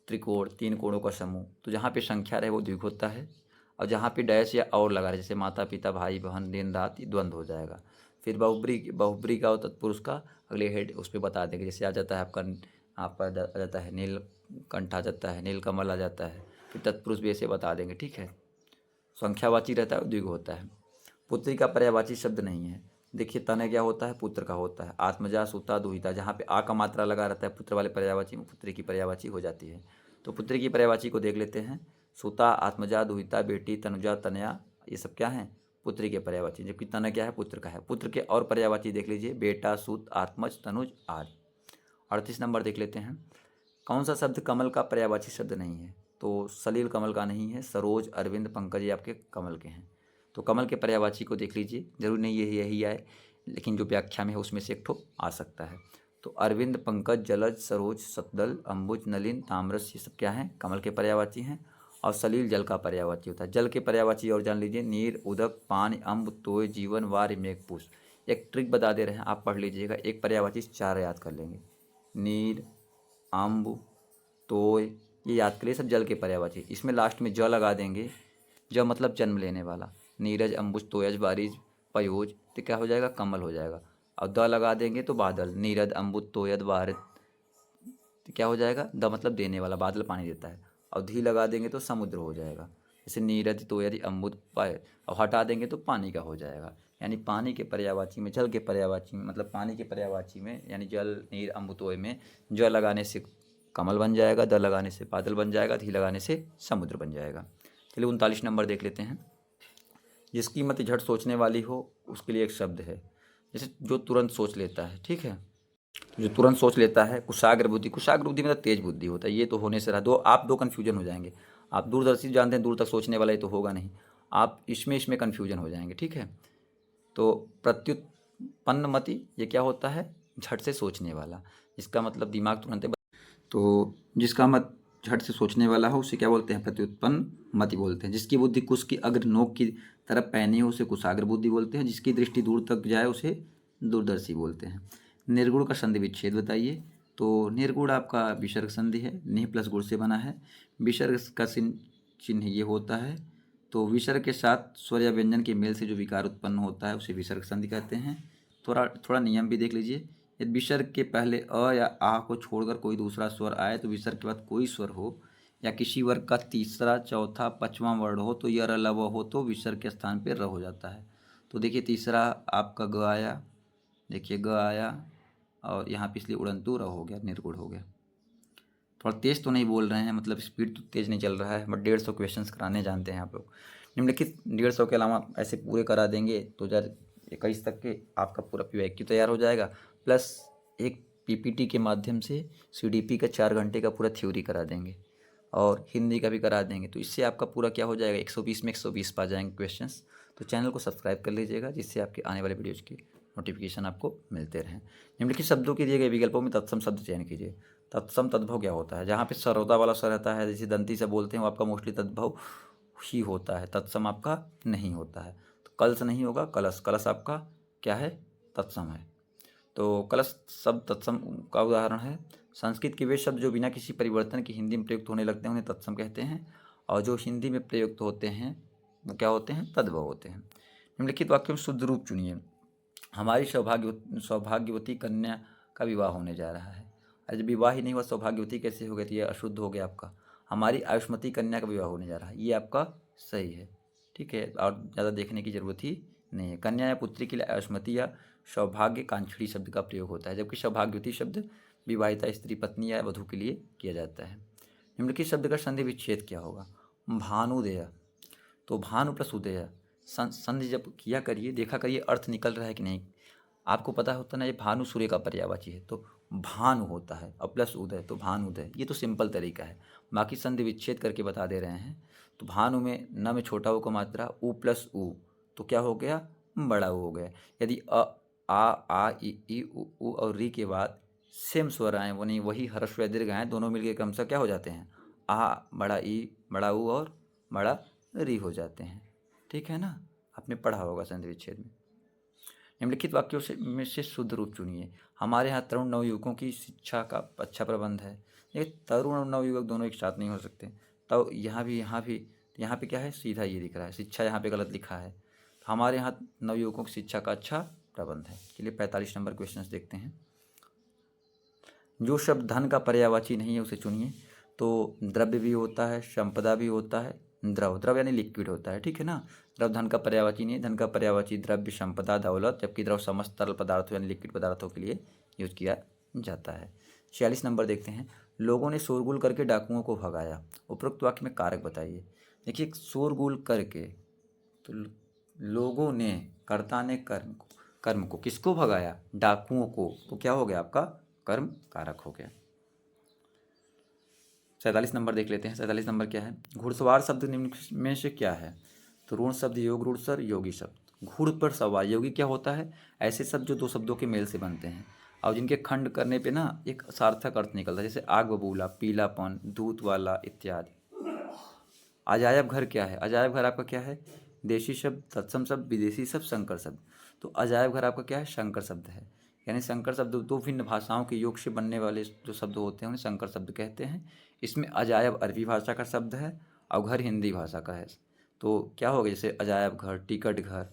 त्रिकोण, 3 कोणों का समूह। तो जहाँ पे संख्या रहे वो द्विग होता है, और जहाँ पे डैश या और लगा रहे, जैसे माता पिता, भाई बहन, दिन रात, ये द्वंद्व हो जाएगा। फिर बहुब्री का और तत्पुरुष का अगले हेड उस पर बता देंगे। जैसे आ जाता है आपका आ जाता है नीलकंठ, आ जाता है नीलकमल, आ जाता है, फिर तत्पुरुष भी ऐसे बता देंगे। ठीक है, संख्यावाची रहता है, द्विग होता है। पुत्री का पर्यायवाची शब्द नहीं है। देखिए तनय क्या होता है? पुत्र का होता है। आत्मजा, सुता, दुहिता, जहाँ पे आ का मात्रा लगा रहता है पुत्र वाले पर्यायवाची में, पुत्री की पर्यायवाची हो जाती है। तो पुत्री की पर्यायवाची को देख लेते हैं। सुता, आत्मजा, दुहिता, बेटी, तनुजा, तनया, ये सब क्या है? पुत्री के पर्यायवाची। जबकि तनय क्या है? पुत्र का है। पुत्र के और पर्यायवाची देख लीजिए, बेटा, सुत, आत्मज, तनुज आदि। 38 नंबर देख लेते हैं। कौन सा शब्द कमल का पर्यायवाची शब्द नहीं है? तो सलील कमल का नहीं है, सरोज, अरविंद, पंकज ये आपके कमल के हैं। तो कमल के पर्यायवाची को देख लीजिए, जरूर नहीं यही आए, लेकिन जो व्याख्या में है उसमें से एक ठो आ सकता है। तो अरविंद, पंकज, जलज, सरोज, सतदल, अंबुज, नलिन, ताम्रस, ये सब क्या हैं? कमल के पर्यायवाची हैं। और सलील जल का पर्यायवाची होता है। जल के पर्यायवाची और जान लीजिए, नीर, उदक, पानी, अम्ब, तोय, जीवन, वार, मेघपुष। एक ट्रिक बता दे रहे हैं, आप पढ़ लीजिएगा, एक पर्यायवाची 4 याद कर लेंगे। नीर, अम्ब, तोय, ये याद करिए, सब जल के पर्यायवाची। इसमें लास्ट में ज लगा देंगे, ज मतलब जन्म लेने वाला। नीरज, अम्बुज, तोयज, बारिज, पयोज, तो क्या हो जाएगा? कमल हो जाएगा। और द लगा देंगे तो बादल। नीरद, अम्बुज, तोयद, बारिद, तो क्या हो जाएगा? द मतलब देने वाला, बादल पानी देता है। और धी लगा देंगे तो समुद्र हो जाएगा। जैसे नीरज, तोयद, अम्बुज, पय, और हटा देंगे तो पानी का हो जाएगा। यानी पानी के पर्यायवाची में, जल के पर्यायवाची में, मतलब पानी के पर्यायवाची में, यानी जल, नीर, अम्बु, तोय में ज लगाने से कमल बन जाएगा, द लगाने से बादल बन जाएगा, धी लगाने से समुद्र बन जाएगा। चलिए 39 नंबर देख लेते हैं। जिसकी मति झट सोचने वाली हो उसके लिए एक शब्द है। जैसे जो तुरंत सोच लेता है, ठीक है, जो तुरंत सोच लेता है। कुशाग्र बुद्धि, कुशाग्र बुद्धि मतलब तेज बुद्धि होता है। ये तो होने से रहा, दो कन्फ्यूजन हो जाएंगे। आप दूरदर्शी जानते हैं, दूर तक सोचने वाला, ये तो होगा नहीं। आप इसमें कन्फ्यूजन हो जाएंगे। ठीक है, तो प्रत्युत्पन्न मति, ये क्या होता है? झट से सोचने वाला, इसका मतलब दिमाग तुरंत। तो जिसका मत झट से सोचने वाला हो उसे क्या बोलते हैं? प्रत्युत्पन्न मति बोलते हैं। जिसकी बुद्धि कुश की अग्र नोक की तरफ पहनी हो उसे कुशाग्र बुद्धि बोलते हैं। जिसकी दृष्टि दूर तक जाए उसे दूरदर्शी बोलते हैं। निर्गुण का संधि विच्छेद बताइए। तो निर्गुण आपका विसर्ग संधि है, निह प्लस गुण से बना है। विसर्ग का चिन्ह ये होता है। तो विसर्ग के साथ स्वर या व्यंजन के मेल से जो विकार उत्पन्न होता है उसे विसर्ग संधि कहते हैं। थोड़ा नियम भी देख लीजिए। यदि विसर्ग के पहले अ या आ को छोड़कर कोई दूसरा स्वर आए, तो विसर्ग के बाद कोई स्वर हो या किसी वर्ग का तीसरा, चौथा, पांचवा वर्ण हो, तो य, र, ल, व हो तो विसर्ग के स्थान पर र हो जाता है। तो देखिए तीसरा आपका ग आया, देखिए ग आया, और यहाँ पे इसलिए उड़ंतु र हो गया, निर्गुण हो गया। थोड़ा तेज़ तो नहीं बोल रहे हैं, मतलब स्पीड तो तेज़ नहीं चल रहा है, बट 150 क्वेश्चंस कराने जानते हैं आप लोग। निम्नलिखित 150 के अलावा ऐसे पूरे करा देंगे 2021 तक के, आपका पूरा PYQ तैयार हो जाएगा। प्लस एक PPT के माध्यम से CDP का 4 घंटे का पूरा थ्योरी करा देंगे, और हिंदी का भी करा देंगे। तो इससे आपका पूरा क्या हो जाएगा? 120 में 120 पा जाएंगे क्वेश्चंस। तो चैनल को सब्सक्राइब कर लीजिएगा, जिससे आपके आने वाले वीडियोज़ की नोटिफिकेशन आपको मिलते रहें। निम्नलिखित शब्दों के दिए गए विकल्पों में तत्सम शब्द चयन कीजिए। तत्सम तद्भव क्या होता है? जहाँ पे सरोदा वाला स्वर रहता है, जैसे दंती से बोलते हैं, वो आपका मोस्टली तद्भव ही होता है, तत्सम आपका नहीं होता है। तो कलश नहीं होगा, कलश, कलश आपका क्या है? तत्सम है। तो कलश शब्द तत्सम का उदाहरण है। संस्कृत के वे शब्द जो बिना किसी परिवर्तन के हिंदी में प्रयुक्त होने लगते हैं उन्हें तत्सम कहते हैं, और जो हिंदी में प्रयुक्त होते हैं वो क्या होते हैं? तद्भव होते हैं। निम्नलिखित वाक्यों में शुद्ध रूप चुनिए। हमारी सौभाग्यवती कन्या का विवाह होने जा रहा है। अरे जब विवाह ही नहीं हुआ, सौभाग्यवती कैसे हो गई? तो ये अशुद्ध हो गया आपका। हमारी आयुष्मती कन्या का विवाह होने जा रहा है, ये आपका सही है। ठीक है, और ज़्यादा देखने की जरूरत ही नहीं है। कन्या या पुत्री के लिए आयुष्मती या सौभाग्य कांक्षणी शब्द का प्रयोग होता है, जबकि सौभाग्यवती शब्द विवाहिता स्त्री, पत्नी या वधू के लिए किया जाता है। निम्नलिखित शब्द का संधि विच्छेद क्या होगा? भानुदय, तो भानु प्लस उदय संधि जब किया करिए, देखा करिए अर्थ निकल रहा है कि नहीं। आपको पता होता ना, ये भानु सूर्य का पर्यायवाची है, तो भानु होता है, और प्लस उदय तो भानुदय। ये तो सिंपल तरीका है, बाकी संधि विच्छेद करके बता दे रहे हैं। तो भानु में न में छोटा ऊ का मात्रा, उ प्लस उ, तो क्या हो गया, बड़ा ऊ हो गया। यदि आ ई उ और री के बाद सेम स्वर आए, वो नहीं वही हर्ष व दीर्घ आए, दोनों मिलके क्रमशः क्या हो जाते हैं, आ बड़ा ई बड़ा ऊ और बड़ा री हो जाते हैं। ठीक है ना, आपने पढ़ा होगा संधि विच्छेद में। निम्नलिखित वाक्यों में से शुद्ध रूप चुनिए। हमारे यहाँ तरुण नवयुवकों की शिक्षा का अच्छा प्रबंध है। ये तरुण और नवयुवक दोनों एक साथ नहीं हो सकते। तो यहाँ पे क्या है, सीधा ये दिख रहा है, शिक्षा यहाँ पे गलत लिखा है। तो हमारे यहाँ नवयुवकों की शिक्षा का अच्छा प्रबंध है। चलिए 45 नंबर क्वेश्चन देखते हैं। जो शब्द धन का पर्यायवाची नहीं है उसे चुनिए। तो द्रव्य भी होता है, संपदा भी होता है, द्रव यानी लिक्विड होता है। ठीक है ना, द्रव धन का पर्यायवाची नहीं है। धन का पर्यायवाची द्रव्य, संपदा, दौलत, जबकि द्रव समस्त तरल पदार्थों यानी लिक्विड पदार्थों के लिए यूज किया जाता है। 46 नंबर देखते हैं। लोगों ने शोरगुल करके डाकुओं को भगाया। उपरोक्त वाक्य में कारक बताइए। देखिए, शोरगुल करके, तो लोगों ने, कर्ता ने कर्म को किसको भगाया, डाकुओं को, तो क्या हो गया, आपका कर्म कारक हो गया। 47 नंबर देख लेते हैं। 47 नंबर क्या है, घुड़सवार शब्द निम्न में से क्या है। तो ऋण शब्द योग रूढ़ सर, योगी शब्द। घुड़ पर सवार, योगी क्या होता है, ऐसे शब्द जो दो शब्दों के मेल से बनते हैं और जिनके खंड करने पे ना एक सार्थक अर्थ निकलता है, जैसे आग बबूला, पीलापन, दूध वाला इत्यादि। अजायब घर क्या है, अजायब घर आपका क्या है, देशी शब्द, तत्सम शब्द, विदेशी शब्द, संकर शब्द। तो अजायब घर आपका क्या है, संकर शब्द है। यानी संकर शब्द दो भिन्न भाषाओं के योग से बनने वाले जो शब्द होते हैं उन्हें संकर शब्द कहते हैं। इसमें अजायब अरबी भाषा का शब्द है और घर हिंदी भाषा का है। तो क्या होगा, जैसे अजायब घर, टिकट घर,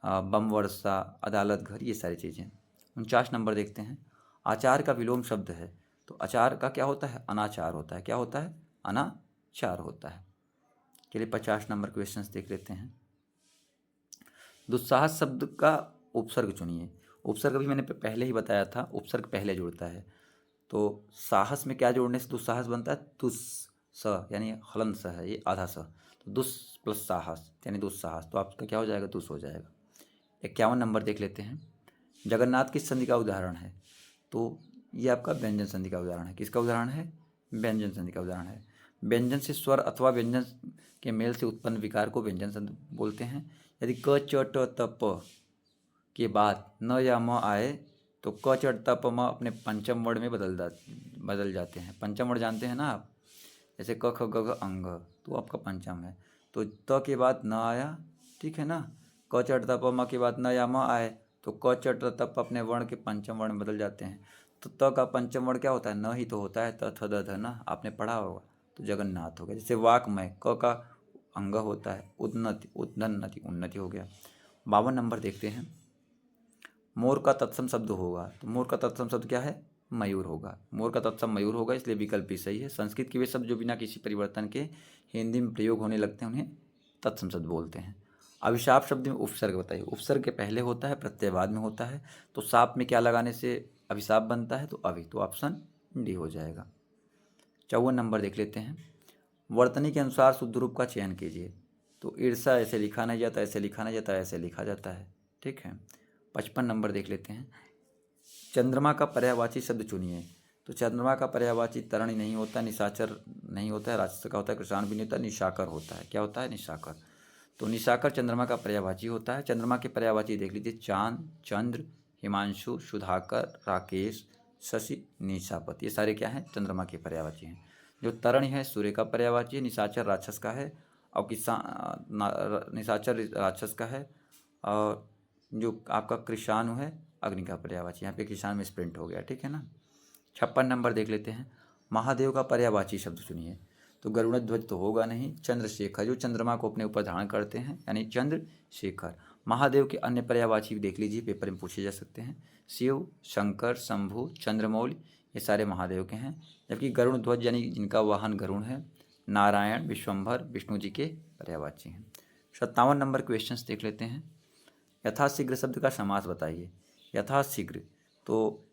बम वर्षा, अदालत घर, ये सारी चीज़ें। 49 नंबर देखते हैं। आचार का विलोम शब्द है। तो आचार का क्या होता है, अनाचार होता है। क्या होता है, अनाचार होता है। चलिए 50 नंबर क्वेश्चंस देख लेते हैं। दुस्साहस शब्द का उपसर्ग चुनिए। उपसर्ग भी मैंने पहले ही बताया था, उपसर्ग पहले जुड़ता है। तो साहस में क्या जोड़ने से दुस्साहस बनता है, दुस स यानी हलन स है, ये आधा स, तो दुस प्लस साहस यानी दुस्साहस, तो आपका क्या हो जाएगा, दुस हो जाएगा। 51 नंबर देख लेते हैं। जगन्नाथ किस संधि का उदाहरण है। तो ये आपका व्यंजन संधि का उदाहरण है। किसका उदाहरण है, व्यंजन संधि का उदाहरण है। व्यंजन से स्वर अथवा व्यंजन के मेल से उत्पन्न विकार को व्यंजन संधि बोलते हैं। यदि क च ट त प के बाद न या म आए तो क च त प म अपने पंचम वर्ण में बदल जाते हैं। पंचम वर्ण जानते हैं ना आप, जैसे क ख ग घ अंग, तो आपका पंचम है। तो त के बाद न आया, ठीक है ना, क च त प म के बाद न या म आए तो क च ट त प अपने वर्ण के पंचम वर्ण में बदल जाते हैं। तो त का पंचम वर्ण क्या होता है, न ही तो होता है, त थ द ध ना, आपने पढ़ा होगा। तो जगन्नाथ हो गया। जैसे वाकमय, क का अंग होता है, उन्नति, उन्नति, उन्नति हो गया। 52 नंबर देखते हैं। मोर का तत्सम शब्द होगा। तो मोर का तत्सम शब्द क्या है, मयूर होगा। मोर का तत्सम मयूर होगा, इसलिए विकल्प भी सही है। संस्कृत के वे शब्द जो बिना किसी परिवर्तन के हिंदी में प्रयोग होने लगते हैं उन्हें तत्सम शब्द बोलते हैं। अभिशाप शब्द में उपसर्ग बताइए। उपसर्ग के पहले होता है, प्रत्यय बाद में होता है। तो साप में क्या लगाने से अभिशाप बनता है, तो अभी, तो ऑप्शन डी हो जाएगा। 54 नंबर देख लेते हैं। वर्तनी के अनुसार शुद्ध रूप का चयन कीजिए। तो ईर्षा ऐसे लिखा नहीं जाता, ऐसे लिखा नहीं जाता, ऐसे लिखा जाता है। ठीक है। 55 नंबर देख लेते हैं। चंद्रमा का पर्यायवाची शब्द चुनिए। तो चंद्रमा का पर्यायवाची तरणि नहीं होता, निशाचर नहीं होता है, राक्षस का होता है, कृषाण भी नहीं होता, निशाकर होता है। क्या होता है, निशाकर। तो निशाकर चंद्रमा का पर्यायवाची होता है। चंद्रमा के पर्यायवाची देख लीजिए, चांद, चंद्र, हिमांशु, सुधाकर, राकेश, शशि, निशापत, ये सारे क्या हैं, चंद्रमा के पर्यायवाची हैं। जो तरण है सूर्य का पर्यायवाची है, निशाचर राक्षस का है, और निशाचर राक्षस का है, और जो आपका कृषाणु है अग्नि का पर्यायवाची। यहाँ पे किसान में स्प्रिंट हो गया। ठीक है ना। 56 नंबर देख लेते हैं। महादेव का पर्यायवाची शब्द चुनिए। तो गरुड़ ध्वज तो होगा नहीं। चंद्रशेखर, जो चंद्रमा को अपने ऊपर धारण करते हैं, यानी चंद्रशेखर। महादेव के अन्य पर्यायवाची देख लीजिए, पेपर में पूछे जा सकते हैं। शिव, शंकर, शंभु, चंद्रमौल, ये सारे महादेव के हैं। जबकि गरुड़ ध्वज यानी जिनका वाहन गरुड़ है, नारायण, विश्वम्भर, विष्णु जी के पर्यायवाची हैं। 57 नंबर क्वेश्चंस देख लेते हैं। यथाशीघ्र शब्द का समास बताइए। यथाशीघ्र, तो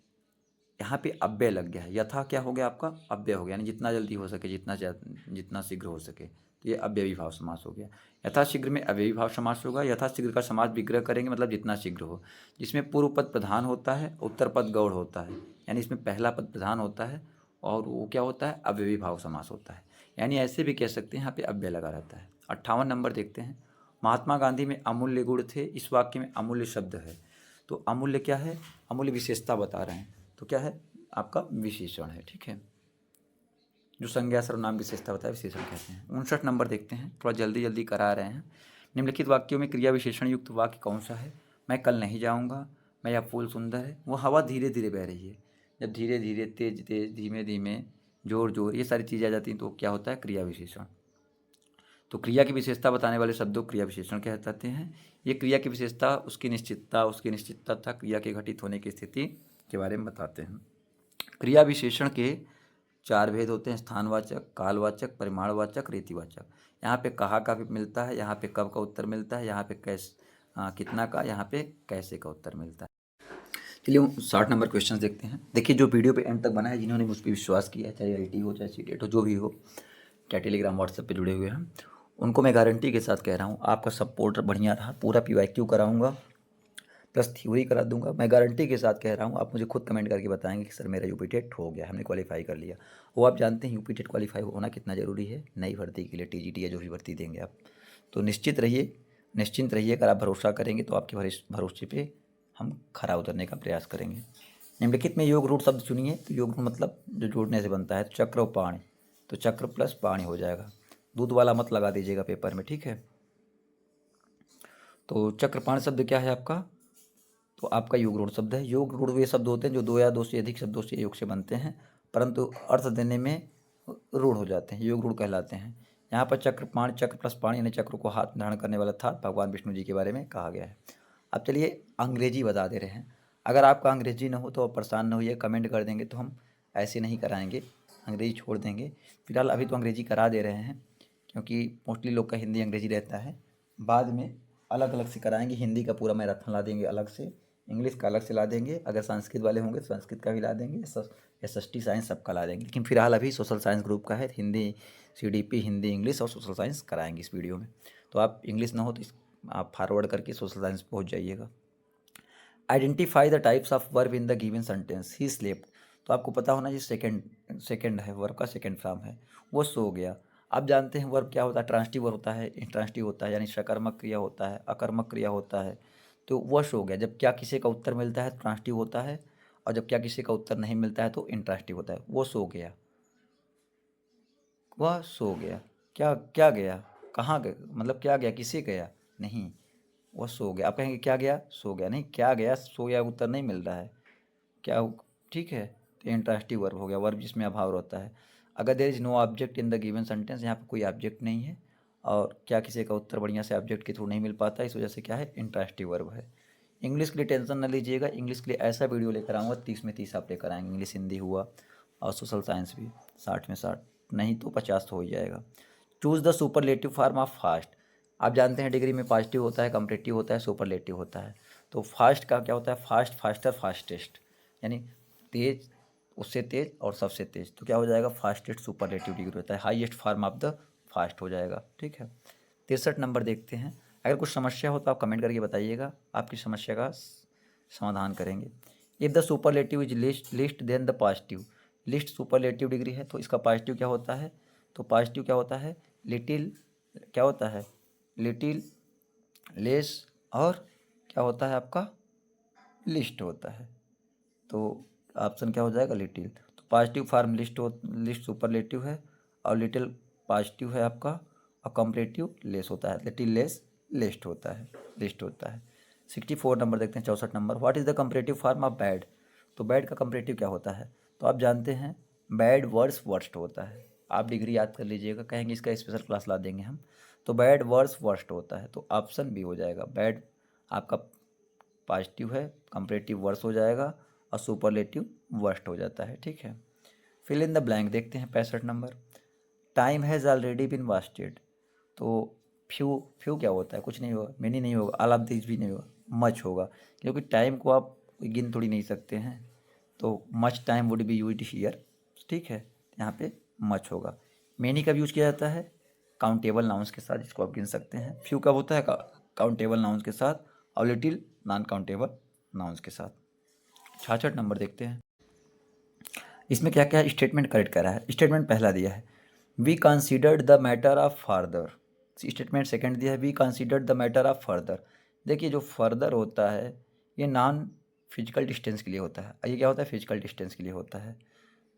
यहाँ पे अव्यय लग गया है। यथा क्या हो गया आपका, अव्यय हो गया, यानी जितना जल्दी हो सके, जितना शीघ्र हो सके। तो ये अव्ययी भाव समास हो गया। यथाशीघ्र में अव्ययी भाव समास होगा। यथाशीघ्र का समास विग्रह करेंगे मतलब जितना शीघ्र हो, जिसमें पूर्व पद प्रधान होता है, उत्तर पद गौड़ होता है, यानी इसमें पहला पद प्रधान होता है और वो क्या होता है, अव्ययी भाव समास होता है। यानी ऐसे भी कह सकते हैं यहाँ पे अव्यय लगा रहता है। 58 नंबर देखते हैं। महात्मा गांधी में अमूल्य गुण थे, इस वाक्य में अमूल्य शब्द है। तो अमूल्य क्या है, अमूल्य विशेषता बता रहे हैं, तो क्या है आपका विशेषण है। ठीक है, जो संज्ञा सर्वनाम विशेषता होता है विशेषण कहते हैं। 59 नंबर देखते हैं, थोड़ा जल्दी जल्दी करा रहे हैं। निम्नलिखित वाक्यों में क्रिया विशेषण युक्त वाक्य कौन सा है। मैं कल नहीं जाऊँगा, मैं यह फूल सुंदर है, वो हवा धीरे धीरे बह रही है। जब धीरे धीरे, तेज तेज, धीमे धीमे, जोर जोर, ये सारी चीज़ें आ जाती हैं तो क्या होता है, क्रिया विशेषण। तो क्रिया की विशेषता बताने वाले शब्दों क्रिया विशेषण कहते हैं। ये क्रिया की विशेषता उसकी निश्चितता तथा क्रिया के घटित होने की स्थिति के बारे में बताते हैं। क्रिया विशेषण के 4 भेद होते हैं, स्थानवाचक, कालवाचक, परिमाणवाचक, रीतिवाचक। यहाँ पे कहाँ का भी मिलता है, यहाँ पे कब का उत्तर मिलता है, यहाँ पे कितना का, यहाँ पे कैसे का उत्तर मिलता है। चलिए 60 नंबर क्वेश्चन देखते हैं। देखिए जो वीडियो पे एंड तक बना है, जिन्होंने मुझ पर विश्वास किया है, चाहे IIT हो चाहे CTET हो, जो भी हो, क्या टेलीग्राम व्हाट्सएप पे जुड़े हुए हैं, उनको मैं गारंटी के साथ कह रहा हूँ आपका सपोर्ट बढ़िया रहा। पूरा PYQ कराऊंगा प्लस थ्योरी करा दूंगा। मैं गारंटी के साथ कह रहा हूँ, आप मुझे खुद कमेंट करके बताएंगे कि सर मेरा यूपी टेट हो गया, हमने क्वालिफाई कर लिया। वो आप जानते हैं यूपी टेट क्वालिफाई होना कितना ज़रूरी है नई भर्ती के लिए, TGT या जो भी भर्ती देंगे आप। तो निश्चिंत रहिए, अगर आप भरोसा करेंगे तो आपके भरोसे पे हम खरा उतरने का प्रयास करेंगे। निम्नलिखित में योग रूढ़ शब्द चुनिए। तो योग रूढ़ मतलब जो जोड़ने से बनता है, चक्र और पाणी, तो चक्र प्लस पाणी हो जाएगा। दूध वाला मत लगा दीजिएगा पेपर में, ठीक है। तो चक्रपाण शब्द क्या है आपका, तो आपका योग रूढ़ शब्द है। योग रूढ़ वे शब्द होते हैं जो 2 या 2 से अधिक शब्दों से योग से बनते हैं, परंतु अर्थ देने में रूढ़ हो जाते हैं, योग रूढ़ कहलाते हैं। यहाँ पर चक्रपाण, चक्र प्लस पाणी यानी चक्र को हाथ में धारण करने वाला था, भगवान विष्णु जी के बारे में कहा गया है। अब चलिए अंग्रेजी बता दे रहे हैं। अगर आपका अंग्रेजी न हो तो आप परेशान न होइए, कमेंट कर देंगे तो हम ऐसे नहीं कराएंगे, अंग्रेजी छोड़ देंगे। फिलहाल अभी तो अंग्रेजी करा दे रहे हैं, क्योंकि मोस्टली लोग का हिंदी अंग्रेजी रहता है। बाद में अलग अलग से कराएंगे, हिंदी का पूरा मैराथन ला देंगे अलग से, इंग्लिश का अलग से ला देंगे, अगर संस्कृत वाले होंगे तो संस्कृत का भी ला देंगे, SST साइंस सबका ला देंगे। लेकिन फिलहाल अभी सोशल साइंस ग्रुप का है, हिंदी CDP, हिंदी इंग्लिश और सोशल साइंस कराएंगे इस वीडियो में। तो आप इंग्लिश ना हो तो आप फॉरवर्ड करके सोशल साइंस पहुँच जाइएगा। Identify the types of verb in the given sentence. He slept, तो आपको पता होना ये सेकंड है, वर्ब का सेकंड फॉर्म है। वो सो गया। आप जानते हैं वर्ब क्या होता है, ट्रांसटिव वर्ब होता है, इंट्रांसटिव होता है, यानी सकर्मक क्रिया होता है, अकर्मक क्रिया होता है। तो वह सो गया, जब क्या किसी का उत्तर मिलता है ट्रांसटिव होता है, और जब क्या किसी का उत्तर नहीं मिलता है तो इंट्रांसटिव होता है। वो सो गया, वह सो गया। क्या क्या गया, कहाँ गया, मतलब क्या गया, किसे गया, नहीं, वह सो गया। आप कहेंगे क्या गया, सो गया, नहीं, क्या गया, सो गया उत्तर नहीं मिल रहा है, क्या, ठीक है। तो इंट्रांसिटिव वर्ब हो गया, वर्ब जिसमें अभाव रहता है। अगर there is no object in the given sentence, यहाँ पे कोई ऑब्जेक्ट नहीं है और क्या किसी का उत्तर बढ़िया से ऑब्जेक्ट के थ्रू नहीं मिल पाता, इस वजह से क्या है, इंट्रांसिटिव वर्ब है। इंग्लिश के लिए टेंशन न लीजिएगा, इंग्लिश के लिए ऐसा वीडियो लेकर आऊँगा 30 में 30 आप लेकर आएंगे। इंग्लिश हिंदी हुआ और सोशल साइंस भी 60 में 60, नहीं तो 50 तो हो ही जाएगा। Choose the superlative form of fast. आप जानते हैं डिग्री में पॉजिटिव होता है, कंपैरेटिव होता है, सुपरलेटिव होता है। तो फास्ट का क्या होता है, फास्ट, फास्टर, फास्टेस्ट, यानी तेज, उससे तेज और सबसे तेज। तो क्या हो जाएगा, फास्टेस्ट सुपरलेटिव डिग्री होता है, highest form of the fast हो जाएगा। ठीक है, 63 नंबर देखते हैं। अगर कुछ समस्या हो तो आप कमेंट करके बताइएगा, आपकी समस्या का समाधान करेंगे। If the superlative is least than the positive. Least superlative degree है तो इसका पॉजिटिव क्या होता है, तो पॉजिटिव क्या होता है, लिटिल, क्या होता है, लिटिल, लेस, और क्या होता है आपका, लिस्ट होता है। तो ऑप्शन क्या हो जाएगा, लिटिल। तो पॉजिटिव फॉर्म लिस्ट सुपरलेटिव है और लिटिल पॉजिटिव है आपका, और कंपैरेटिव लेस होता है, लिटिल लेस लिस्ट होता है, लिस्ट होता है। 64 नंबर देखते हैं, 64 number, what is the comparative form of bad. तो बैड का कंपैरेटिव क्या होता है, तो आप जानते हैं बैड वर्स वर्स्ट होता है। आप डिग्री याद कर लीजिएगा, कहेंगे इसका स्पेशल क्लास ला देंगे हम। तो बैड वर्स वर्स्ट होता है, तो ऑप्शन बी हो जाएगा। बैड आपका पॉजिटिव है, कंपैरेटिव वर्स हो जाएगा और सुपरलेटिव वर्स्ट हो जाता है। ठीक है, फिल इन द ब्लैंक देखते हैं 65 number, time has already been wasted. तो फ्यू क्या होता है, कुछ नहीं होगा, मेनी नहीं होगा, ऑल ऑफ दिस भी नहीं होगा, मच होगा, क्योंकि टाइम को आप गिन थोड़ी नहीं सकते हैं। तो much time would be used here, ठीक है, यहाँ पे मच होगा। मेनी कब यूज किया जाता है, काउंटेबल नाउन्स के साथ, जिसको आप गिन सकते हैं। फ्यू कब होता है? काउंटेबल नाउन्स के साथ, और लिटिल नॉन काउंटेबल नाउन्स के साथ। 66 नंबर देखते हैं, इसमें क्या क्या स्टेटमेंट करेक्ट करा है। स्टेटमेंट पहला दिया है we considered the matter of further. Statement second दिया है we considered the matter of further. देखिए जो फर्दर होता है ये नॉन फिजिकल डिस्टेंस के लिए होता है, ये क्या होता है? फिजिकल डिस्टेंस के लिए होता है।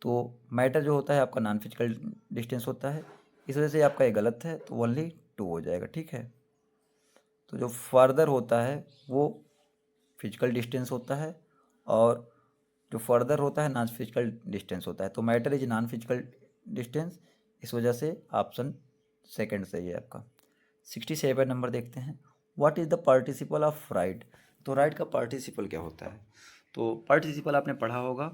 तो मैटर जो होता है आपका नॉन फिजिकल डिस्टेंस होता है, इस वजह से आपका ये गलत है, तो ओनली 2 हो जाएगा। ठीक है, तो जो फर्दर होता है वो फिजिकल डिस्टेंस होता है, और जो फर्दर होता है नॉन फिजिकल डिस्टेंस होता है। तो matter is non physical distance, इस वजह से ऑप्शन सेकंड सही है आपका। 67 नंबर देखते हैं, what is the participle of right. तो राइट का पार्टिसिपल क्या होता है? तो पार्टिसिपल आपने पढ़ा होगा,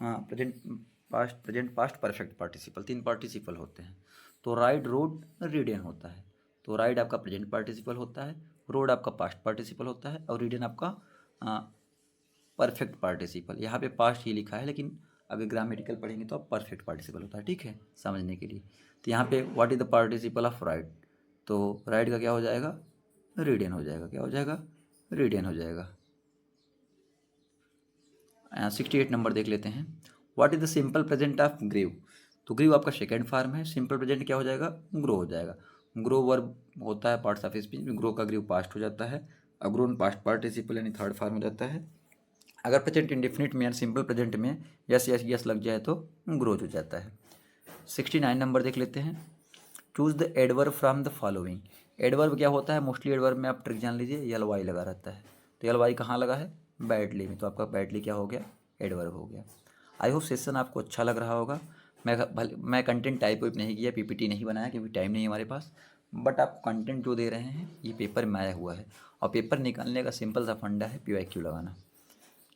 present past perfect participle, 3 participle होते हैं। तो राइड रोड रीडन होता है। तो राइड आपका प्रेजेंट पार्टिसिपल होता है, रोड आपका पास्ट पार्टिसिपल होता है, और रीडन आपका परफेक्ट पार्टिसिपल। यहाँ पे पास्ट ही लिखा है, लेकिन अगर ग्रामेटिकल पढ़ेंगे तो आप परफेक्ट पार्टिसिपल होता है। ठीक है, समझने के लिए। तो यहाँ पे what is the participle of ride, तो राइड का क्या हो जाएगा? रीडन हो जाएगा। क्या हो जाएगा? रीडन हो जाएगा। 68 नंबर देख लेते हैं, what is the simple present of grieve. तो ग्रीव आपका सेकेंड फॉर्म है, सिंपल प्रेजेंट क्या हो जाएगा? ग्रो हो जाएगा। ग्रो वर्ब होता है पार्ट्स ऑफ स्पीच में, ग्रो का ग्रीव पास्ट हो जाता है, अग्रोन पास्ट पार्टिसिपल यानी थर्ड फॉर्म हो जाता है। अगर प्रेजेंट इंडेफिनिट में या सिंपल प्रेजेंट में यस यस यस लग जाए तो ग्रोज हो जाता है। 69 नंबर देख लेते हैं, choose the adverb from the following. Adverb क्या होता है? मोस्टली एडवर्ब में आप ट्रिक जान लीजिए, यल वाई लगा रहता है। तो यल वाई कहाँ लगा है? बैडली में, तो आपका बैडली क्या हो गया? एडवर्ब हो गया। आई होप सेशन आपको अच्छा लग रहा होगा। मैं कंटेंट टाइप वाइप नहीं किया, पीपीटी नहीं बनाया क्योंकि टाइम नहीं है हमारे पास, बट आप कंटेंट जो दे रहे हैं ये पेपर में आया हुआ है, और पेपर निकालने का सिंपल सा फंडा है PYQ लगाना।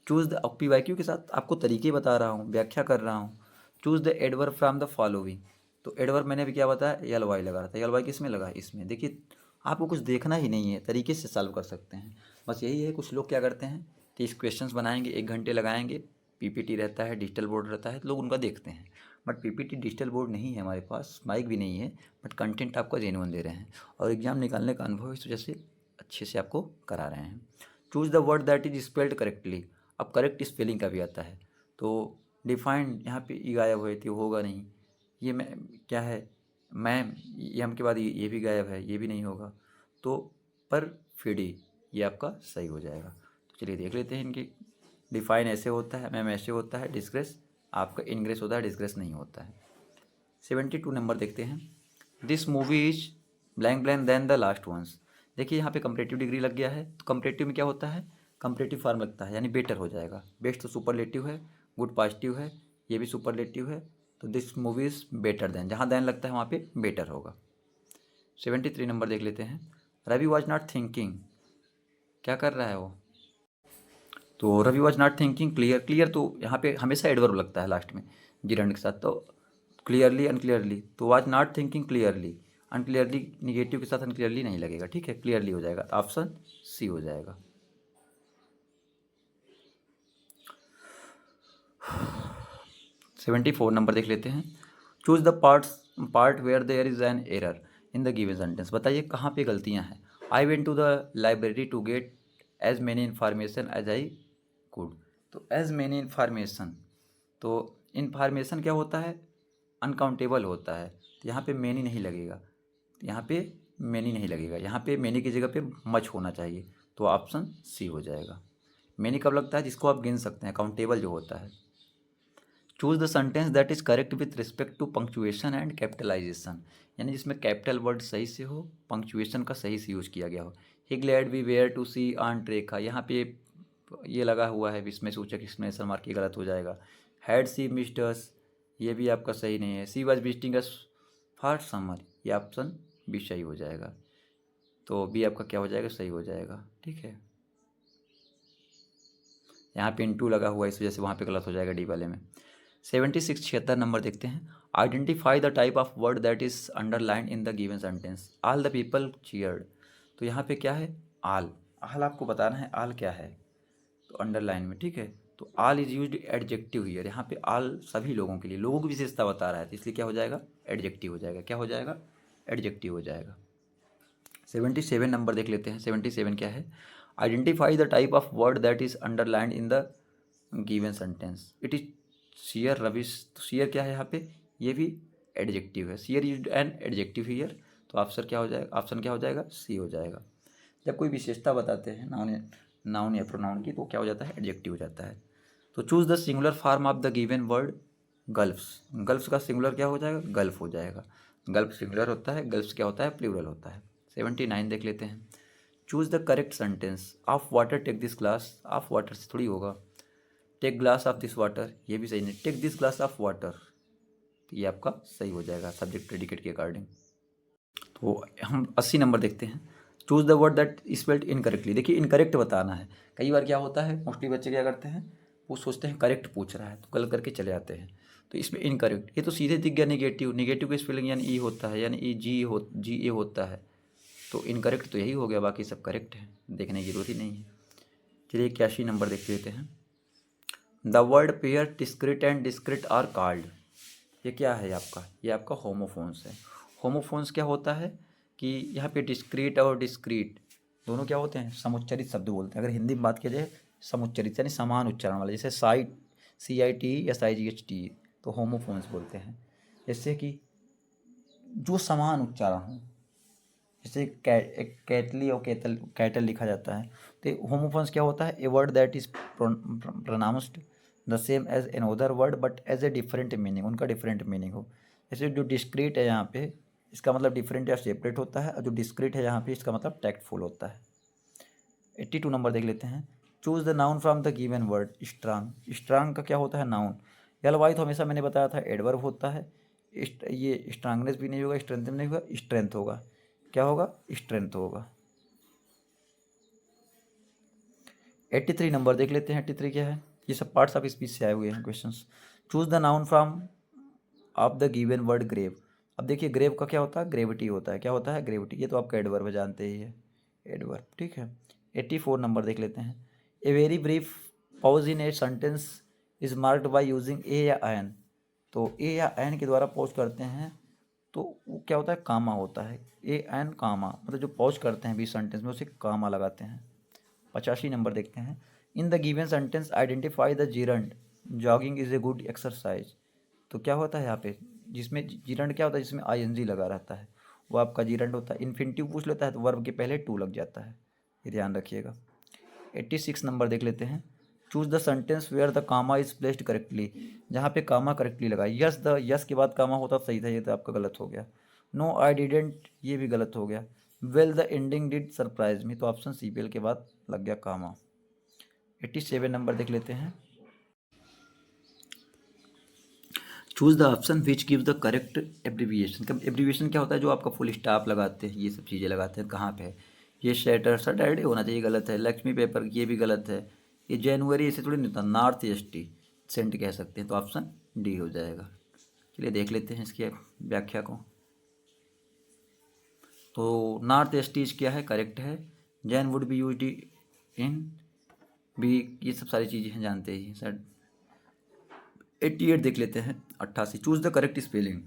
चूज़ द PYQ के साथ आपको तरीके बता रहा हूँ, व्याख्या कर रहा हूँ। Choose the adverb from the following. तो एडवर्ब मैंने भी क्या बताया? यल वाई लगा रहा था। यल वाई किस में लगा है? इसमें। देखिए आपको कुछ देखना ही नहीं है, तरीके से सॉल्व कर सकते हैं, बस यही है। कुछ लोग क्या करते हैं कि इस क्वेश्चंस बनाएंगे, 1 घंटे लगाएंगे, PPT रहता है, डिजिटल बोर्ड रहता है, तो लोग उनका देखते हैं। बट PPT डिजिटल बोर्ड नहीं है हमारे पास, माइक भी नहीं है, बट कंटेंट आपका जेन्युइन दे रहे हैं, और एग्जाम निकालने का अनुभव इस वजह से अच्छे से आपको करा रहे हैं। Choose the word that is spelled correctly. अब करेक्ट स्पेलिंग का भी आता है। तो डिफाइंड, यहाँ पे ई गायब है तो होगा नहीं। ये मैं क्या है? मैम, ये हम के बाद ये भी गायब है, ये भी नहीं होगा। तो पर फिडी ये आपका सही हो जाएगा। तो चलिए देख लेते हैं इनकी। डिफाइन ऐसे होता है, मैम ऐसे होता है, डिस्ग्रेस आपका इनग्रेस होता है, डिस्ग्रेस नहीं होता है। 72 नंबर देखते हैं, this movie is blank blank than the last ones. देखिए यहाँ पे कंपरेटिव डिग्री लग गया है, तो कंपरेटिव में क्या होता है? कंपरेटिव फॉर्म लगता है, यानी बेटर हो जाएगा। बेस्ट तो सुपरलेटिव है, गुड पॉजिटिव है, ये भी सुपरलेटिव है, तो this movie is better than, जहाँ देन लगता है वहाँ पे बेटर होगा। 73 नंबर देख लेते हैं, रवि वॉज नॉट थिंकिंग। क्या कर रहा है वो? तो Ravi was not thinking clear. Clear तो यहाँ पे हमेशा एडवर्ब लगता है लास्ट में जिरंड के साथ, तो क्लियरली अनक्लियरली, तो was not thinking clearly. Unclearly negative के साथ अनक्लियरली नहीं लगेगा। ठीक है, क्लियरली हो जाएगा, तो ऑप्शन सी हो जाएगा। 74 नंबर देख लेते हैं, choose the part where there is an error in the given sentence. बताइए कहाँ पे गलतियाँ हैं। I went to the library to get as many information as I could. तो एज मैनी इन्फॉर्मेशन, तो इन्फॉर्मेशन क्या होता है? अनकाउंटेबल होता है, तो यहाँ पे मैनी नहीं लगेगा, यहाँ पे मैनी नहीं लगेगा, यहाँ पे मैनी की जगह पे मच होना चाहिए, तो ऑप्शन सी हो जाएगा। मैनी कब लगता है? जिसको आप गिन सकते हैं, काउंटेबल जो होता है। Choose the sentence that is correct with respect to punctuation and capitalisation, यानी जिसमें कैपिटल वर्ड सही से हो, पंक्चुएशन का सही से यूज किया गया हो। He glad we were to see on Rekha, यहाँ पे ये लगा हुआ है विस्मय सूचक, एक्सक्लेमेशन मार्क, ये गलत हो जाएगा। हैड सी मिस्ड अस, ये भी आपका सही नहीं है। She was visiting us for summer, ये ऑप्शन भी सही हो जाएगा, तो बी आपका क्या हो जाएगा? सही हो जाएगा। ठीक है, यहाँ पे इनटू लगा हुआ है, इस वजह से वहाँ पे गलत हो जाएगा डी वाले में। 76 76 नंबर देखते हैं, identify the type of word that is underline in the given sentence. All the people cheered, तो यहाँ पे क्या है? ऑल। ऑल आपको बताना है ऑल क्या है, तो अंडरलाइन में। ठीक है, तो all is used adjective here, यहाँ पे ऑल सभी लोगों के लिए, लोगों की विशेषता बता रहा है, तो इसलिए क्या हो जाएगा? एडजेक्टिव हो जाएगा। क्या हो जाएगा? एडजेक्टिव हो जाएगा। 77 नंबर देख लेते हैं। 77 क्या है? Identify the type of word that is underlined in the given sentence. It is share ravish. तो शेयर क्या है यहाँ पे? ये भी एडजेक्टिव है। Share is an adjective here. तो ऑप्शन क्या हो जाएगा? ऑप्शन क्या हो जाएगा? सी हो जाएगा। जब कोई विशेषता बताते हैं नाउन या प्रोनाउन की, तो क्या हो जाता है? एडजेक्टिव हो जाता है। तो choose the singular form of the given word gulfs. Gulfs का सिंगुलर क्या हो जाएगा? गल्फ हो जाएगा। गल्फ सिंगुलर होता है, गल्फ्स क्या होता है? प्लूरल होता है। 79 देख लेते हैं। Choose the correct sentence. Of water take this glass. Of water से थोड़ी होगा। Take glass of this water, ये भी सही नहीं। Take this glass of water, ये आपका सही हो जाएगा सब्जेक्ट प्रेडिकेट के अकॉर्डिंग। तो हम 80 नंबर देखते हैं। Choose the word that spelled incorrectly. देखिए इनकरेक्ट बताना है। कई बार क्या होता है, मोस्टली बच्चे क्या करते हैं, वो सोचते हैं करेक्ट पूछ रहा है तो गलत करके चले जाते हैं। तो इसमें इनकरेक्ट, ये तो सीधे दिख गया निगेटिव। निगेटिव की स्पेलिंग यानी ई होता है, यानी जी ए होता है। तो इनकरेक्ट तो यही हो गया, बाकी सब करेक्ट है, देखने की जरूरत ही नहीं है। चलिए 81 नंबर देख लेते हैं। The word pair discrete and discreet are called. ये क्या है आपका? ये आपका होमोफोन्स है। होमोफोन्स क्या होता है कि यहाँ पे डिस्क्रीट और डिस्क्रीट दोनों क्या होते हैं? समुच्चरित शब्द बोलते हैं। अगर हिंदी में बात किया जाए समुच्चरित यानी समान उच्चारण वाले, जैसे साइट CIT SIGHT, तो होमोफोन्स बोलते हैं। जैसे कि जो समान उच्चारण हो, जैसे कैटली और कैटल लिखा जाता है, तो होमोफोन्स क्या होता है? A word that is pronounced the same as another word but as a different meaning, उनका डिफरेंट मीनिंग हो। जैसे जो डिस्क्रीट है यहाँ पे, इसका मतलब डिफरेंट या सेपरेट होता है, और जो डिस्क्रीट है यहाँ पे, इसका मतलब टैक्टफुल होता है। 82 नंबर देख लेते हैं। Choose the noun from the given word strong. Strong का क्या होता है? नाउन। वाई तो हमेशा मैंने बताया था एडवर्ब होता है। ये स्ट्रांगनेस भी नहीं होगा, स्ट्रेंथ भी नहीं होगा, स्ट्रेंथ होगा। क्या होगा? स्ट्रेंथ होगा। 83 नंबर देख लेते हैं। 83 क्या है? ये सब पार्ट्स ऑफ स्पीच से आए हुए हैं questions. Choose the noun from of the given word grave. अब देखिए ग्रेव का क्या होता है? ग्रेविटी होता है। क्या होता है? ग्रेविटी। ये तो आपका एडवर्ब जानते ही है, एडवर्ब, ठीक है। 84 नंबर देख लेते हैं। A very brief pause in a sentence is marked by using ए या एन। तो ए या एन के द्वारा पॉज करते हैं तो वो क्या होता है? कामा होता है। ए एन कामा, मतलब जो पॉज करते हैं बीच सेंटेंस में उसे कामा लगाते हैं। 85 नंबर देखते हैं। इन the given sentence identify the gerund jogging is a good exercise. तो क्या होता है यहाँ पे? जिसमें जीरंड क्या होता है? जिसमें ING लगा रहता है, वो आपका जीरंड होता है। इन्फिनिटिव पूछ लेता है तो वर्ब के पहले टू लग जाता है, ये ध्यान रखिएगा। 86 नंबर देख लेते हैं। Choose the sentence where the comma is placed correctly. जहाँ पे कामा करेक्टली लगा, यस के बाद कामा होता सही था, ये तो आपका गलत हो गया। नो आई डिडेंट, ये भी गलत हो गया। Well the ending did surprise me, तो ऑप्शन CPL के बाद लग गया कामा। 87 नंबर देख लेते हैं। Choose the option which give the correct abbreviation. Abbreviation क्या होता है? जो आपका फुल स्टॉप लगाते हैं, ये सब चीज़ें लगाते हैं। कहाँ पे है? ये सैटरडे होना चाहिए, गलत है। लक्ष्मी पेपर, ये भी गलत है। ये जनवरी, ऐसे थोड़ी नहीं होता। नॉर्थ ईस्ट सेंट कह सकते हैं, तो ऑप्शन D हो जाएगा। चलिए देख लेते हैं इसकी व्याख्या को। तो नॉर्थ ईस्ट क्या है? करेक्ट है। Jain would be use in भी, ये सब सारी चीज़ें हैं, जानते ही सर। 88 देख लेते हैं। 88 चूज द करेक्ट स्पेलिंग।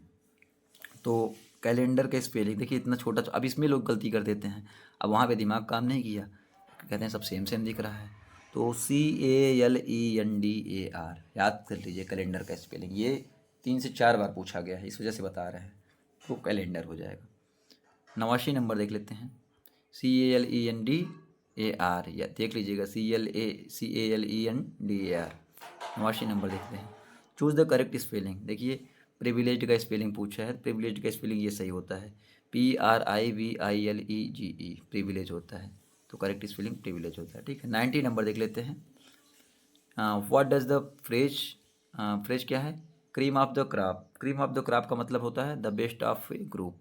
तो कैलेंडर का स्पेलिंग देखिए इतना छोटा, अब इसमें लोग गलती कर देते हैं। अब वहाँ पे दिमाग काम नहीं किया, कहते हैं सब सेम सेम दिख रहा है। तो CALENDAR याद कर लीजिए कैलेंडर का स्पेलिंग। ये 3 से 4 बार पूछा गया है, इस वजह से बता रहे हैं, तो कैलेंडर हो जाएगा। 89 नंबर देख लेते हैं। CALENDAR, या देख लीजिएगा CALENDAR। 89 नंबर देखते हैं। Choose the correct spelling. देखिए प्रिविलेज का स्पेलिंग पूछा है, प्रिविलेज का स्पेलिंग ये सही होता है, PRIVILEGE, प्रिविलेज होता है। तो करेक्ट स्पेलिंग प्रिविलेज होता है, ठीक है। 90 नंबर देख लेते हैं। व्हाट डज द फ्रेज क्या है? Cream of the crop. Cream of the crop का मतलब होता है the best of A group,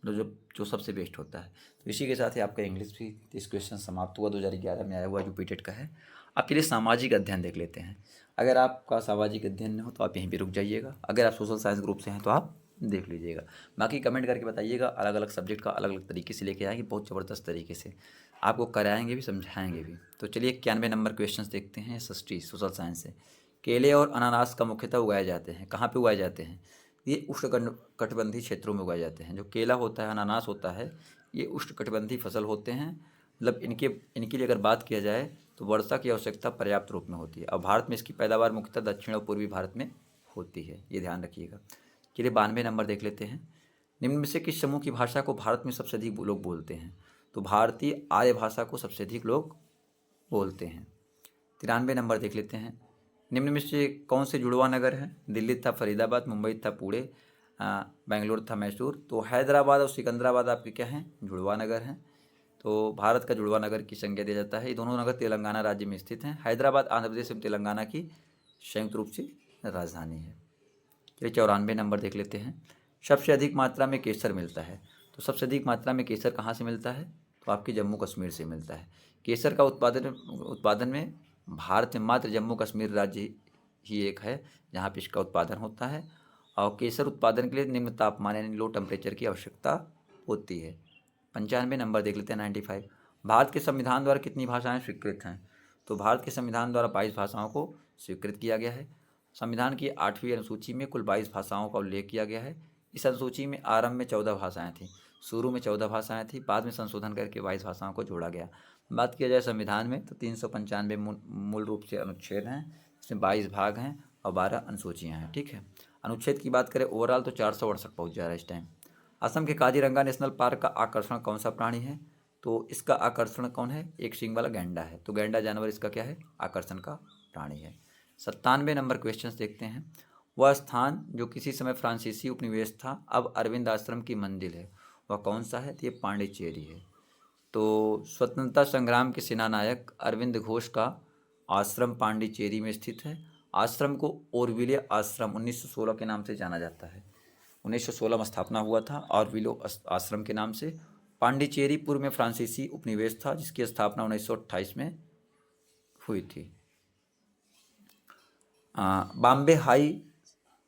मतलब जो सबसे बेस्ट होता है। तो इसी के साथ ही आपका इंग्लिश भी 30 क्वेश्चन समाप्त हुआ। 2011 में आया हुआ जो पीटेट का है। आपके लिए सामाजिक अध्ययन देख लेते हैं। अगर आपका सामाजिक अध्ययन न हो तो आप यहीं पे रुक जाइएगा। अगर आप सोशल साइंस ग्रुप से हैं तो आप देख लीजिएगा। बाकी कमेंट करके बताइएगा। अलग अलग सब्जेक्ट का अलग अलग तरीके से लेके आएंगे, बहुत ज़बरदस्त तरीके से आपको कराएंगे भी, समझाएंगे भी। तो चलिए 91 नंबर क्वेश्चन देखते हैं SST सोशल साइंस से। केले और अनानास का मुख्यतः उगाए जाते हैं। कहाँ पे उगाए जाते हैं? ये उष्णकटिबंधीय क्षेत्रों में उगाए जाते हैं। जो केला होता है, अनानास होता है, ये उष्णकटिबंधीय फसल होते हैं। मतलब इनके लिए अगर बात किया जाए तो वर्षा की आवश्यकता पर्याप्त रूप में होती है और भारत में इसकी पैदावार मुख्यतः दक्षिण और पूर्वी भारत में होती है, ये ध्यान रखिएगा। चलिए 92 नंबर देख लेते हैं। निम्न में से किस समूह की भाषा को भारत में सबसे अधिक लोग बोलते हैं? तो भारतीय आर्य भाषा को सबसे अधिक लोग बोलते हैं। 93 नंबर देख लेते हैं। निम्न में से कौन से जुड़वा नगर हैं? दिल्ली था फरीदाबाद, मुंबई था पुणे, बेंगलोर था मैसूर। तो हैदराबाद और सिकंदराबाद आपके क्या हैं? जुड़वा नगर हैं। तो भारत का जुड़वा नगर की संज्ञा दिया जाता है। ये दोनों नगर तेलंगाना राज्य में स्थित हैं। हैदराबाद आंध्र प्रदेश और तेलंगाना की संयुक्त रूप से राजधानी है। चलिए 94 नंबर देख लेते हैं। सबसे अधिक मात्रा में केसर मिलता है। तो सबसे अधिक मात्रा में केसर कहाँ से मिलता है? तो आपके जम्मू कश्मीर से मिलता है। केसर का उत्पादन में भारत में मात्र जम्मू कश्मीर राज्य ही एक है जहाँ पे इसका उत्पादन होता है। और केसर उत्पादन के लिए निम्न तापमान यानी लो टेम्परेचर की आवश्यकता होती है। 95 नंबर देख लेते हैं 95। भारत के संविधान द्वारा कितनी भाषाएं स्वीकृत हैं? तो भारत के संविधान द्वारा 22 भाषाओं को स्वीकृत किया गया है। संविधान की 8वीं अनुसूची में कुल 22 भाषाओं का उल्लेख किया गया है। इस अनुसूची में आरंभ में 14 भाषाएं थीं, शुरू में 14 भाषाएं थीं, बाद में संशोधन करके 22 भाषाओं को जोड़ा गया। बात किया जाए संविधान में तो 395 मूल रूप से अनुच्छेद हैं, इसमें 22 भाग हैं और 12 अनुसूचियाँ हैं। ठीक है, अनुच्छेद की बात करें ओवरऑल तो 468 पहुँच जा रहा है इस टाइम। असम के काजीरंगा नेशनल पार्क का आकर्षण कौन सा प्राणी है? तो इसका आकर्षण कौन है? एक सींग वाला गैंडा है। तो गैंडा जानवर इसका क्या है? आकर्षण का प्राणी है। 97 नंबर क्वेश्चंस देखते हैं। वह स्थान जो किसी समय फ्रांसीसी उपनिवेश था अब अरविंद आश्रम की मंजिल है, वह कौन सा है? तो ये पांडिचेरी है। तो स्वतंत्रता संग्राम के सेनानायक अरविंद घोष का आश्रम पांडिचेरी में स्थित है। आश्रम को ओरविले आश्रम 1916 के नाम से जाना जाता है। 1916 में स्थापना हुआ था और विलो आश्रम के नाम से। पांडिचेरी पूर्व में फ्रांसीसी उपनिवेश था जिसकी स्थापना 1928 में हुई थी। बॉम्बे हाई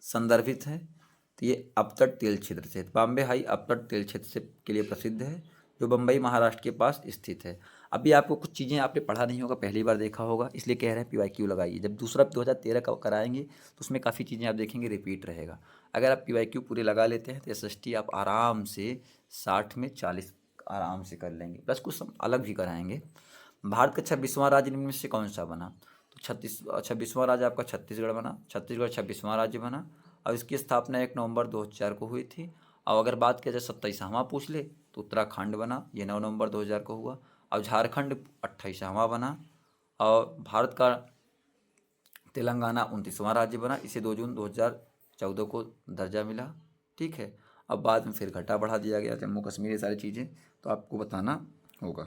संदर्भित है तो ये अपतट तेल क्षेत्र से। बॉम्बे हाई अपतट तेल क्षेत्र से के लिए प्रसिद्ध है जो बम्बई महाराष्ट्र के पास स्थित है। अभी आपको कुछ चीज़ें आपने पढ़ा नहीं होगा, पहली बार देखा होगा, इसलिए कह रहे हैं PYQ लगाइए। जब दूसरा 2013 का कराएंगे तो उसमें काफ़ी चीज़ें आप देखेंगे रिपीट रहेगा। अगर आप PYQ पूरे लगा लेते हैं तो SST आप आराम से 60 में 40 आराम से कर लेंगे, प्लस कुछ अलग भी कराएंगे। भारत का 26वां राज्य निम्न में से कौन सा बना? तो 26वां राज्य आपका छत्तीसगढ़ बना। छत्तीसगढ़ 26वां राज्य बना और इसकी स्थापना 1 नवंबर 2004 को हुई थी। और अगर बात किया जाए 27वां पूछ ले तो उत्तराखंड बना, ये 9 नवंबर 2000 को हुआ। और झारखंड 28वां बना और भारत का तेलंगाना 29वां राज्य बना, इसे 2 जून 2014 को दर्जा मिला। ठीक है, अब बाद में फिर घटा बढ़ा दिया गया जम्मू कश्मीर, ये सारी चीज़ें तो आपको बताना होगा।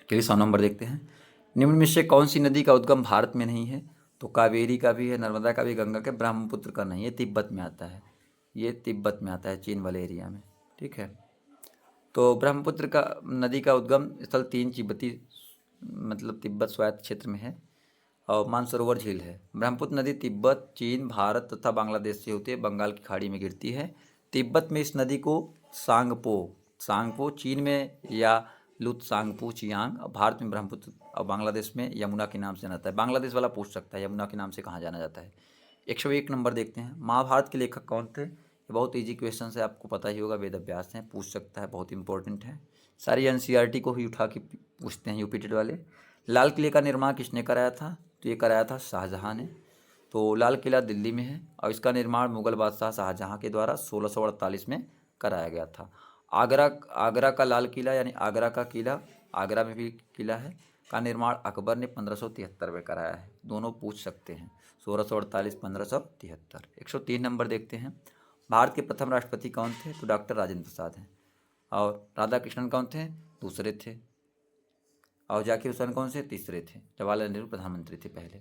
चलिए 100 नंबर देखते हैं। निम्न में से कौन सी नदी का उद्गम भारत में नहीं है? तो कावेरी का भी है, नर्मदा का भी, गंगा के, ब्रह्मपुत्र का नहीं है, तिब्बत में आता है। ये तिब्बत में आता है, चीन वाले एरिया में। ठीक है, तो ब्रह्मपुत्र का नदी का उद्गम स्थल 3 तिब्बती मतलब तिब्बत स्वायत्त क्षेत्र में है और मानसरोवर झील है। ब्रह्मपुत्र नदी तिब्बत, चीन, भारत तथा बांग्लादेश से होती है, बंगाल की खाड़ी में गिरती है। तिब्बत में इस नदी को सांगपो, चीन में या लुत्सांगपो चियांग, भारत में ब्रह्मपुत्र और बांग्लादेश में यमुना के नाम से जाना जाता है। बांग्लादेश वाला पूछ सकता है यमुना के नाम से कहाँ जाना जाता है। 101 नंबर देखते हैं। महाभारत के लेखक कौन थे? ये बहुत ईजी क्वेश्चन है, आपको पता ही होगा, वेद व्यास हैं, पूछ सकता है, बहुत इंपॉर्टेंट है। सारी NCERT को ही उठा के पूछते हैं यूपी टेट वाले। लाल किले का निर्माण किसने कराया था? तो ये कराया था शाहजहाँ ने। तो लाल किला दिल्ली में है और इसका निर्माण मुगल बादशाह शाहजहाँ के द्वारा 1648 में कराया गया था। आगरा का लाल किला यानी आगरा का किला, आगरा में भी किला है, का निर्माण अकबर ने 1573 में कराया है। दोनों पूछ सकते हैं, 1648 1573। 103 नंबर देखते हैं। भारत के प्रथम राष्ट्रपति कौन थे? तो डॉक्टर राजेंद्र प्रसाद हैं। और राधा कृष्णन कौन थे? दूसरे थे। और जाकिर हुसैन कौन से? तीसरे थे। जवाहरलाल नेहरू प्रधानमंत्री थे पहले।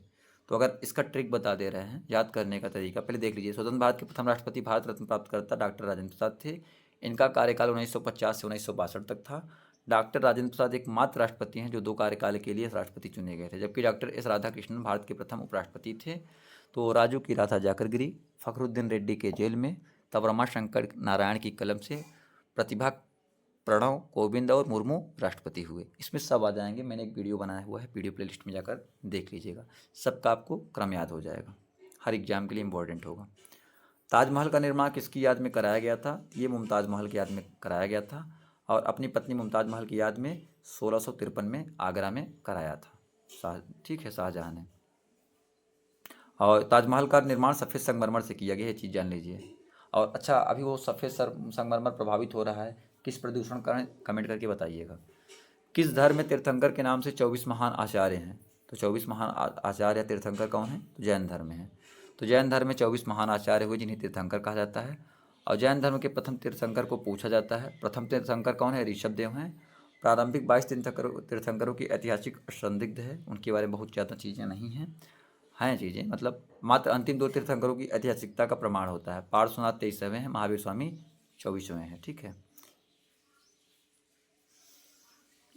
तो अगर इसका ट्रिक बता दे रहे हैं, याद करने का तरीका पहले देख लीजिए। स्वतंत्र भारत के प्रथम राष्ट्रपति भारत रत्न प्राप्तकर्ता डॉक्टर राजेंद्र प्रसाद थे। इनका कार्यकाल 1950 से 1962 तक था। डॉक्टर राजेंद्र प्रसाद एकमात्र राष्ट्रपति हैं जो 2 कार्यकाल के लिए राष्ट्रपति चुने गए थे, जबकि डॉक्टर S राधाकृष्णन भारत के प्रथम उपराष्ट्रपति थे। तो राजू की राधा जाकर गिरी, फखरुद्दीन रेड्डी के जेल में, तब रमाशंकर नारायण की कलम से प्रतिभा, प्रणव, कोविंद और मुर्मू राष्ट्रपति हुए। इसमें सब आ जाएंगे, मैंने एक वीडियो बनाया हुआ है, PDF प्लेलिस्ट में जाकर देख लीजिएगा, सबका आपको क्रम याद हो जाएगा, हर एग्जाम के लिए इम्पोर्टेंट होगा। ताजमहल का निर्माण किसकी याद में कराया गया था? ये मुमताज़ महल की याद में कराया गया था और अपनी पत्नी मुमताज़ महल की याद में 1653 में आगरा में कराया था ठीक है, शाहजहाँ ने। और ताजमहल का निर्माण सफ़ेद संगमरमर से किया गया है, ये चीज़ जान लीजिए। और अच्छा, अभी वो सफ़ेद संगमरमर प्रभावित हो रहा है, किस प्रदूषण कारण? कमेंट करके बताइएगा। किस धर्म में तीर्थंकर के नाम से 24 महान आचार्य हैं? तो 24 महान आचार्य या तीर्थंकर कौन है? तो जैन धर्म में है। तो जैन धर्म में 24 महान आचार्य हुए जिन्हें तीर्थंकर कहा जाता है। और जैन धर्म के प्रथम तीर्थंकर को पूछा जाता है। प्रथम तीर्थंकर कौन है? ऋषभदेव हैं। प्रारंभिक 22 तीर्थंकरों की ऐतिहासिक संदिग्ध है, उनके बारे में बहुत ज़्यादा चीज़ें नहीं हैं चीज़ें, मतलब मात्र अंतिम 2 तीर्थंकरों की ऐतिहासिकता का प्रमाण होता है। पार्श्वनाथ 23वें हैं, महावीर स्वामी 24वें हैं। ठीक है,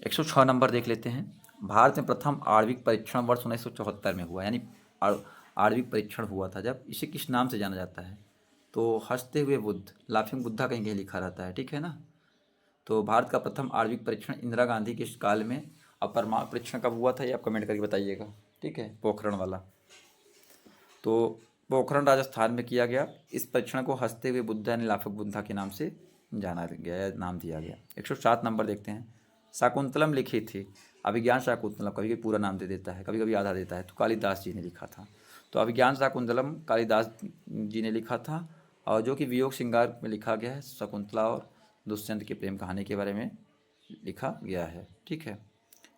106 नंबर देख लेते हैं। भारत में प्रथम आणविक परीक्षण वर्ष 1974 में हुआ, यानी आणविक परीक्षण हुआ था जब। इसे किस नाम से जाना जाता है? तो हंसते हुए बुद्ध, लाफिंग बुद्धा कहीं कहीं लिखा रहता है, ठीक है ना। तो भारत का प्रथम आणविक परीक्षण इंदिरा गांधी के काल में। अब परमाणु परीक्षण कब हुआ था ये आप कमेंट करके बताइएगा, ठीक है, पोखरण वाला। तो पोखरण राजस्थान में किया गया। इस परीक्षण को हंसते हुए बुद्धा यानी लाफिंग बुद्धा के नाम से जाना गया, नाम दिया गया। 107 नंबर देखते हैं। शाकुंतलम लिखी थी, अभिज्ञान शाकुंतलम, कभी कभी पूरा नाम दे देता है, कभी कभी आधा देता है, तो कालिदास जी ने लिखा था। तो अभिज्ञान शाकुंतलम कालिदास जी ने लिखा था, और जो कि वियोग श्रृंगार में लिखा गया है। शकुंतला और दुष्यंत की प्रेम कहानी के बारे में लिखा गया है, ठीक है।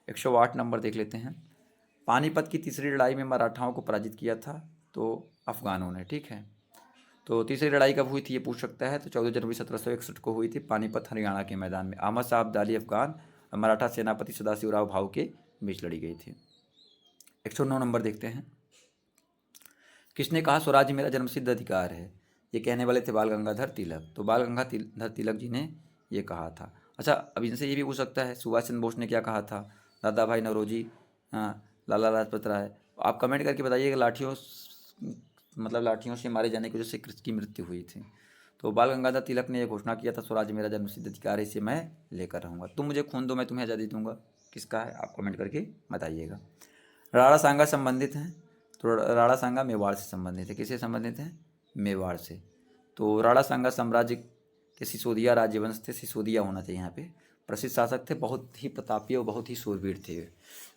108 नंबर देख लेते हैं। पानीपत की तीसरी लड़ाई में मराठाओं को पराजित किया था, तो अफगानों ने, ठीक है। तो तीसरी लड़ाई कब हुई थी ये पूछ सकता है, तो 14 जनवरी 1761 को हुई थी, पानीपत हरियाणा के मैदान में। अहमद शाह अब्दाली अफगान और मराठा सेनापति सदाशिवराव भाऊ के बीच लड़ी गई थी। 109 नंबर देखते हैं। किसने कहा स्वराज्य मेरा जन्मसिद्ध अधिकार है? ये कहने वाले थे बाल गंगाधर तिलक। तो बाल गंगाधर तिलक जी ने ये कहा था। अच्छा, अब इनसे ये भी पूछ सकता है सुभाष चंद्र बोस ने क्या कहा था, दादा भाई नौरोजी, लाला लाजपत राय। आप कमेंट करके बताइएगा लाठियों से मारे जाने की वजह से किसकी मृत्यु हुई थी। तो बाल गंगाधर तिलक ने यह घोषणा किया था, स्वराज मेरा जन्मसिद्ध अधिकार है, इसे मैं लेकर रहूँगा, तुम मुझे खून दो मैं तुम्हें आज़ादी दूंगा। किसका है आप कमेंट करके बताइएगा। राणा सांगा संबंधित हैं, तो राणा सांगा मेवाड़ से संबंधित है। किससे संबंधित है? मेवाड़ से। तो राणा सांगा साम्राज्य के सिसोदिया राज्यवंश थे, सिसोदिया होना चाहिए यहाँ पे। प्रसिद्ध शासक थे, बहुत ही प्रतापी और बहुत ही शूरवीर थे।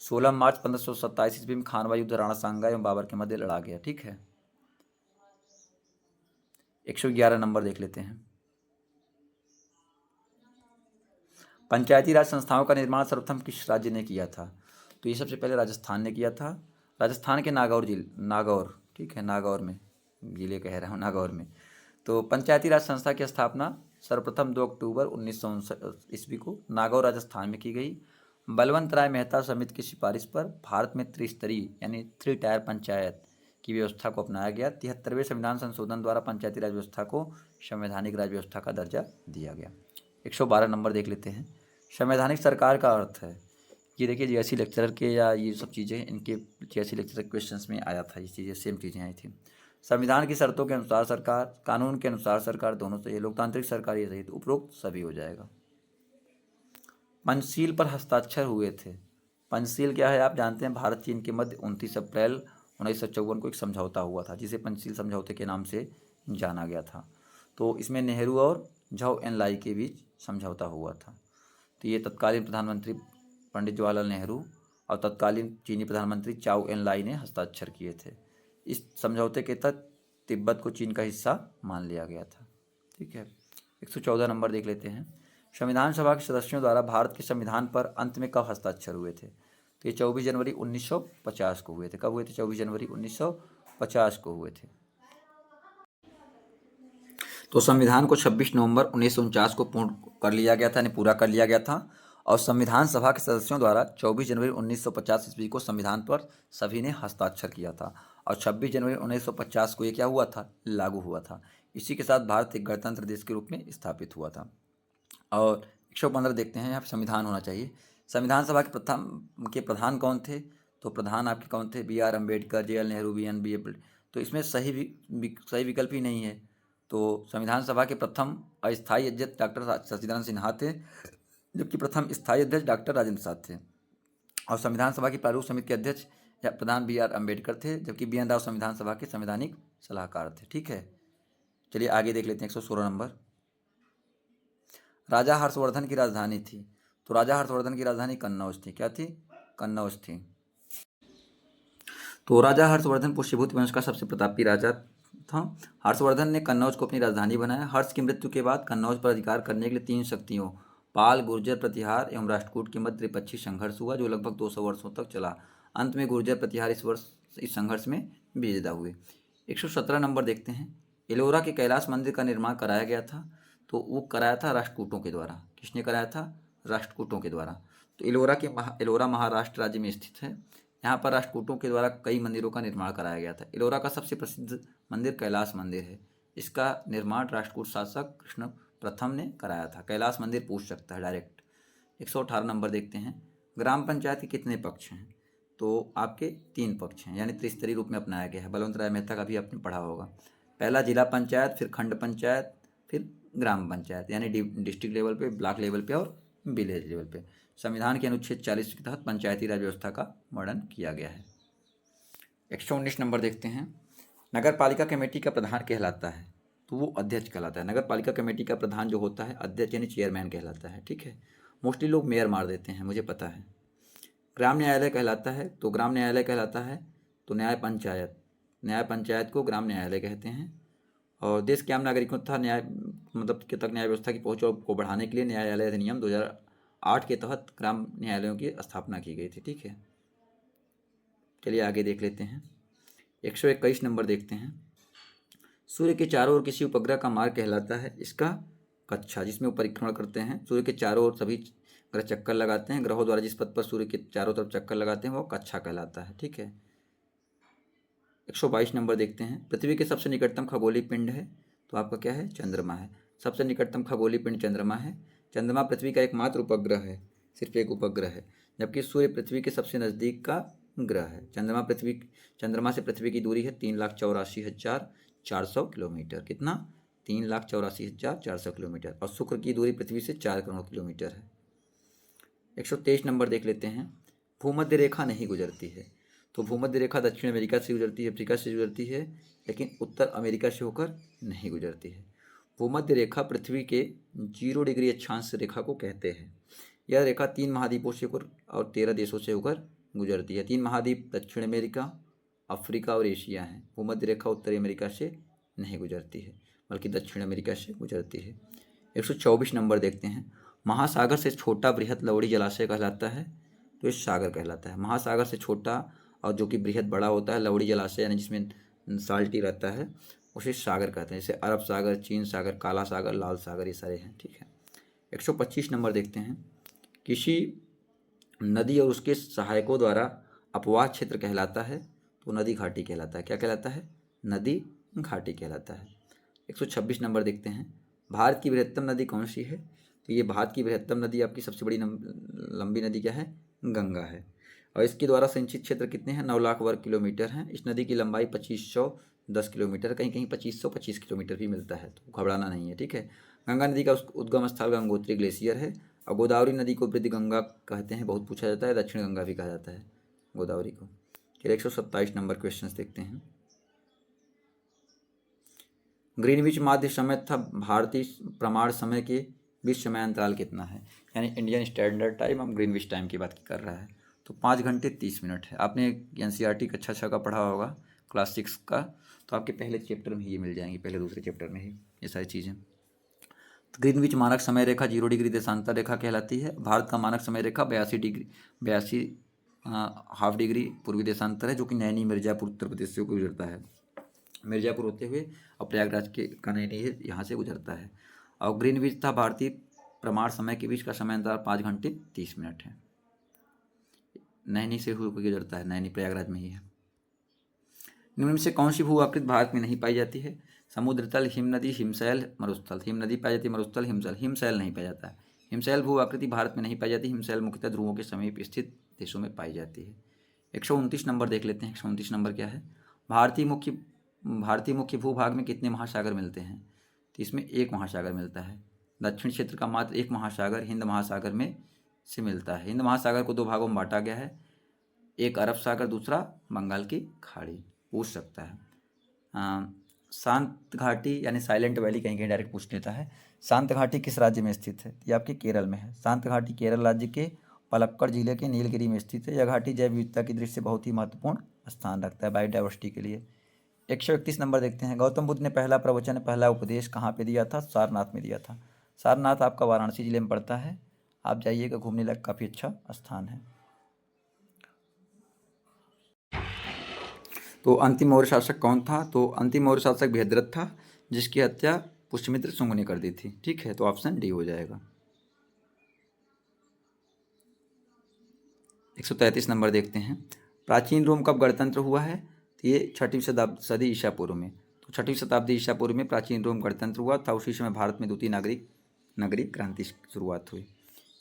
16 मार्च 1527 ईस्वी में खानवा युद्ध राणा सांगा एवं बाबर के मध्य लड़ा गया, ठीक है। 111 नंबर देख लेते हैं। पंचायती राज संस्थाओं का निर्माण सर्वप्रथम किस राज्य ने किया था? तो ये सबसे पहले राजस्थान ने किया था। राजस्थान के नागौर, ठीक है, नागौर में, जिले कह रहा हूँ, नागौर में। तो पंचायती राज संस्था की स्थापना सर्वप्रथम 2 अक्टूबर 1959 ईस्वी को नागौर राजस्थान में की गई। बलवंत राय मेहता समिति की सिफारिश पर भारत में त्रिस्तरीय यानी 3 टायर पंचायत की व्यवस्था को अपनाया गया। 73वें संविधान संशोधन द्वारा पंचायती राज व्यवस्था को संवैधानिक राज व्यवस्था का दर्जा दिया गया। 112 नंबर देख लेते हैं। संवैधानिक सरकार का अर्थ है, ये देखिए जीएससी लेक्चरर के या ये सब चीज़ें इनके जीएससी लेक्चरर क्वेश्चंस में आया था, ये चीज़ें सेम चीज़ें आई थी। संविधान की शर्तों के अनुसार सरकार, कानून के अनुसार सरकार, दोनों सही। लोकतांत्रिक सरकार ये सही, तो उपरोक्त सभी हो जाएगा। पंचशील पर हस्ताक्षर हुए थे। पंचशील क्या है आप जानते हैं? भारत चीन के मध्य 29 अप्रैल 1954 को एक समझौता हुआ था, जिसे पंचशील समझौते के नाम से जाना गया था। तो इसमें नेहरू और झाओ एनलाई के बीच समझौता हुआ था। तो ये तत्कालीन प्रधानमंत्री पंडित जवाहरलाल नेहरू और तत्कालीन चीनी प्रधानमंत्री चाओ एन लाई ने हस्ताक्षर किए थे। इस समझौते के तहत तिब्बत को चीन का हिस्सा मान लिया गया था, ठीक है। 114 नंबर देख लेते हैं। संविधान सभा के सदस्यों द्वारा भारत के संविधान पर अंत में कब हस्ताक्षर हुए थे? तो ये 24 जनवरी 1950 को हुए थे। कब हुए थे? 24 जनवरी 1950 को हुए थे। तो संविधान को 26 नवंबर 1949 को पूर्ण कर लिया गया था, यानी पूरा कर लिया गया था। और संविधान सभा के सदस्यों द्वारा 24 जनवरी 1950 ईस्वी को संविधान पर सभी ने हस्ताक्षर किया था, और 26 जनवरी 1950 को ये क्या हुआ था? लागू हुआ था। इसी के साथ भारत एक गणतंत्र देश के रूप में स्थापित हुआ था। और 115 देखते हैं, यहाँ पर संविधान होना चाहिए। संविधान सभा के प्रधान कौन थे? तो प्रधान आपके कौन थे? BR Ambedkar, JL Nehru, BN BA। तो इसमें सही विकल्प ही नहीं है। तो संविधान सभा के प्रथम अस्थायी अध्यक्ष डॉक्टर सच्चिदानंद सिन्हा थे, जबकि प्रथम स्थायी अध्यक्ष डॉक्टर राजेंद्र प्रसाद थे। और संविधान सभा की प्रारूप समिति के अध्यक्ष या प्रधान BR अम्बेडकर थे, जबकि BN राव संविधान सभा के संवैधानिक सलाहकार थे, ठीक है। चलिए आगे देख लेते हैं 116 नंबर। राजा हर्षवर्धन की राजधानी थी, तो राजा हर्षवर्धन की राजधानी कन्नौज थी। क्या थी? कन्नौज थी। तो राजा हर्षवर्धन पुष्यभूति वंश का सबसे प्रतापी राजा था। हर्षवर्धन ने कन्नौज को अपनी राजधानी बनाया। हर्ष की मृत्यु के बाद कन्नौज पर अधिकार करने के लिए 3 शक्तियों पाल, गुर्जर, प्रतिहार एवं राष्ट्रकूट के मध्य त्रिपक्षीय संघर्ष हुआ, जो लगभग 200 वर्षों तक चला। अंत में गुर्जर प्रतिहार इस संघर्ष में विजेता हुए। 117 नंबर देखते हैं। एलोरा के कैलाश मंदिर का निर्माण कराया गया था, तो वो कराया था राष्ट्रकूटों के द्वारा। किसने कराया था? राष्ट्रकूटों के द्वारा। तो एलोरा महाराष्ट्र राज्य में स्थित है। यहाँ पर राष्ट्रकूटों के द्वारा कई मंदिरों का निर्माण कराया गया था। एलोरा का सबसे प्रसिद्ध मंदिर कैलाश मंदिर है। इसका निर्माण राष्ट्रकूट शासक कृष्ण प्रथम ने कराया था। कैलाश मंदिर पूछ सकता है डायरेक्ट। 118 नंबर देखते हैं। ग्राम पंचायत के कितने पक्ष हैं? तो आपके 3 पक्ष हैं, यानी त्रिस्तरीय रूप में अपनाया गया है। बलवंत राय मेहता का भी आपने पढ़ा होगा। पहला जिला पंचायत, फिर खंड पंचायत, फिर ग्राम पंचायत, यानी डिस्ट्रिक्ट लेवल पे, ब्लॉक लेवल पे और विलेज लेवल पे। संविधान के अनुच्छेद 40 के तहत पंचायती राज व्यवस्था का वर्णन किया गया है। 119 नंबर देखते हैं। नगर पालिका कमेटी का प्रधान कहलाता है, तो वो अध्यक्ष कहलाता है। नगर पालिका कमेटी का प्रधान जो होता है अध्यक्ष यानी चेयरमैन कहलाता है। ठीक है, मोस्टली लोग मेयर मार देते हैं, मुझे पता है। ग्राम न्यायालय कहलाता है, तो ग्राम न्यायालय कहलाता है तो न्याय पंचायत को ग्राम न्यायालय कहते हैं। और देश के आम नागरिकों तथा न्याय के तक न्याय व्यवस्था की पहुंच को बढ़ाने के लिए न्यायालय अधिनियम 2008 के तहत ग्राम न्यायालयों की स्थापना की गई थी। ठीक है, चलिए आगे देख लेते हैं। 121 नंबर देखते हैं। सूर्य के चारों ओर किसी उपग्रह का मार्ग कहलाता है इसका कक्षा, जिसमें वो परिक्रमण करते हैं। सूर्य के चारों ओर सभी ग्रह चक्कर लगाते हैं। ग्रहों द्वारा जिस पथ पर सूर्य के चारों तरफ चक्कर लगाते हैं वो कक्षा कहलाता है। ठीक है, 122 नंबर देखते हैं। पृथ्वी के सबसे निकटतम खगोलीय पिंड है, तो आपका क्या है? चंद्रमा है। सबसे निकटतम खगोलीय पिंड चंद्रमा है। चंद्रमा पृथ्वी का एकमात्र उपग्रह है, सिर्फ एक उपग्रह है, जबकि सूर्य पृथ्वी के सबसे नज़दीक का ग्रह है। चंद्रमा से पृथ्वी की दूरी है 3,84,400 किलोमीटर। कितना? 3,84,400 किलोमीटर। और शुक्र की दूरी पृथ्वी से 4 करोड़ किलोमीटर है। 123 नंबर देख लेते हैं। भूमध्य रेखा नहीं गुजरती है, तो भूमध्य रेखा दक्षिण अमेरिका से गुजरती है, अफ्रीका से गुजरती है, लेकिन उत्तर अमेरिका से होकर नहीं गुजरती है। भूमध्य रेखा पृथ्वी के 0 डिग्री अक्षांश रेखा को कहते हैं। यह रेखा 3 महाद्वीपों से होकर और 13 देशों से होकर गुजरती है। 3 महाद्वीप दक्षिण अमेरिका, अफ्रीका और एशिया हैं। भूमध्य रेखा उत्तरी अमेरिका से नहीं गुजरती है, बल्कि दक्षिण अमेरिका से गुजरती है। 124 नंबर देखते हैं। महासागर से छोटा बृहद लवड़ी जलाशय कहलाता है, तो ये सागर कहलाता है। महासागर से छोटा और जो कि बृहद बड़ा होता है लवड़ी जलाशय, यानी जिसमें साल्टी रहता है, उसे सागर कहते हैं। जैसे अरब सागर, चीन सागर, काला सागर, लाल सागर, ये सारे हैं। ठीक है, 125 नंबर देखते हैं। किसी नदी और उसके सहायकों द्वारा अपवाह क्षेत्र कहलाता है, तो नदी घाटी कहलाता है। क्या कहलाता है? नदी घाटी कहलाता है। 126 नंबर देखते हैं। भारत की बृहत्तम नदी कौन सी है? तो ये भारत की बृहत्तम नदी, आपकी सबसे बड़ी लंबी नदी क्या है? गंगा है। और इसके द्वारा सिंचित क्षेत्र कितने हैं? 9 लाख वर्ग किलोमीटर हैं। इस नदी की लंबाई 2510 किलोमीटर, कहीं कहीं 2525 किलोमीटर भी मिलता है, तो घबराना नहीं है। ठीक है, गंगा नदी का उद्गम स्थल गंगोत्री ग्लेशियर है। और गोदावरी नदी को वृद्ध गंगा कहते हैं, बहुत पूछा जाता है। दक्षिण गंगा भी कहा जाता है गोदावरी को। चलिए 127 नंबर क्वेश्चन देखते हैं। ग्रीनविच माध्य समय तथा भारतीय प्रमाण समय के बीच समय अंतराल कितना है? यानी इंडियन स्टैंडर्ड टाइम, हम ग्रीनविच टाइम की बात कर रहा है, तो 5 घंटे 30 मिनट है। आपने NCERT कक्षा 6 का पढ़ा होगा, क्लास 6 का, तो आपके पहले चैप्टर में ही ये मिल जाएंगी, पहले दूसरे चैप्टर में ही ये सारी चीज़ें। तो ग्रीनविच मानक समय रेखा 0 डिग्री देशांतर रेखा कहलाती है। भारत का मानक समय रेखा 82 हाफ डिग्री पूर्वी देशांतर है, जो कि नैनी मिर्ज़ापुर उत्तर प्रदेश से गुजरता है। मिर्ज़ापुर होते हुए और प्रयागराज के का नैनी है, यहाँ से गुजरता है। और ग्रीनविच तथा भारतीय प्रमाण समय के बीच का समय अंतराल 5 घंटे 30 मिनट है। नैनी से होकर गुजरता है, नैनी प्रयागराज में ही है। निम्न में से कौन सी भू आकृति भारत में नहीं पाई जाती है? समुद्र तल, हिम नदी, हिमशैल, मरुस्थल। हिम नदी पाई जाती है, मरुस्थल, हिमशैल। हिमशैल नहीं पाया जाता है। हिमशैल भू आकृति भारत में नहीं पाई जाती। हिमशैल मुख्यतः ध्रुवों के समीप स्थित देशों में पाई जाती है। 129 नंबर देख लेते हैं। 129 नंबर क्या है? भारतीय मुख्य भूभाग में कितने महासागर मिलते हैं? तो इसमें एक महासागर मिलता है। दक्षिण क्षेत्र का मात्र एक महासागर हिंद महासागर में से मिलता है। हिंद महासागर को 2 भागों में बांटा गया है, एक अरब सागर, दूसरा बंगाल की खाड़ी। पूछ सकता है। शांत घाटी यानी साइलेंट वैली कहीं कहीं डायरेक्ट पूछ लेता है। शांत घाटी किस राज्य में स्थित है? ये आपके केरल में है। शांत घाटी केरल राज्य के पलक्कड़ जिले के नीलगिरी में स्थित है। यह घाटी जैव विविधता की दृष्टि से बहुत ही महत्वपूर्ण स्थान रखता है बायोडाइवर्सिटी के लिए। 131 नंबर देखते हैं। गौतम बुद्ध ने पहला प्रवचन, पहला उपदेश कहाँ पे दिया था? सारनाथ में दिया था। सारनाथ आपका वाराणसी जिले में पड़ता है। आप जाइएगा, घूमने लायक काफ़ी अच्छा स्थान है। तो अंतिम मौर्य शासक कौन था? तो अंतिम मौर्य शासक बृहद्रथ था, जिसकी हत्या पुष्यमित्र शुंग ने कर दी थी। ठीक है, तो ऑप्शन डी हो जाएगा। 133 नंबर देखते हैं। प्राचीन रोम कब गणतंत्र हुआ है? तो ये 6वीं सदी ईसा पूर्व में। तो 6वीं शताब्दी ईसा पूर्व में प्राचीन रोम गणतंत्र हुआ था। उसी समय भारत में द्वितीय नागरिक क्रांति की शुरुआत हुई।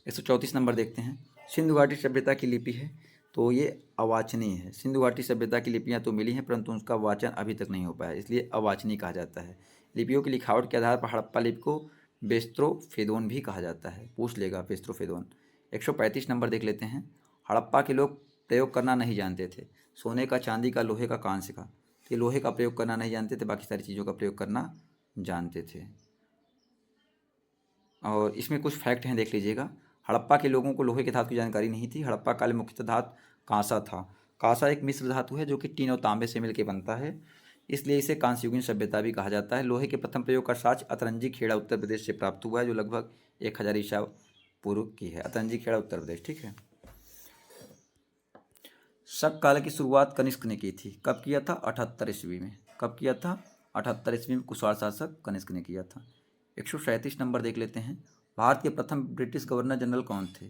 134 नंबर देखते हैं। सिंधु घाटी सभ्यता की लिपि है, तो ये अवाचनीय है। सिंधु घाटी सभ्यता की लिपियाँ तो मिली हैं, परंतु उसका वाचन अभी तक नहीं हो पाया, इसलिए अवाचनीय कहा जाता है। लिपियों की लिखावट के आधार पर हड़प्पा लिपि को बेस्त्रोफेदोन भी कहा जाता है। पूछ लेगा बेस्त्रोफेदोन। 135 नंबर देख लेते हैं। हड़प्पा के लोग प्रयोग करना नहीं जानते थे। सोने का, चांदी का, लोहे का, कांस्य का। तो ये लोहे का प्रयोग करना नहीं जानते थे, बाकी सारी चीज़ों का प्रयोग करना जानते थे। और इसमें कुछ फैक्ट हैं, देख लीजिएगा। हड़प्पा के लोगों को लोहे के धातु की जानकारी नहीं थी। हड़प्पा काल में मुख्यतः धातु कांसा था। कांसा एक मिश्र धातु है जो कि टीन और तांबे से मिलकर बनता है, इसलिए इसे कांस्ययुगीन सभ्यता भी कहा जाता है। लोहे के प्रथम प्रयोग का साक्ष्य अतरंजी खेड़ा उत्तर प्रदेश से प्राप्त हुआ है, जो लगभग 1000 ईसा पूर्व की है। अतरंजी खेड़ा उत्तर प्रदेश। ठीक है। शक काल की शुरुआत कनिष्क ने की थी। कब किया था? 78 ईस्वी में। कब किया था? 78 ईस्वी में कुशवाहा शासक कनिष्क ने किया था। 137 नंबर देख लेते हैं। भारत के प्रथम ब्रिटिश गवर्नर जनरल कौन थे?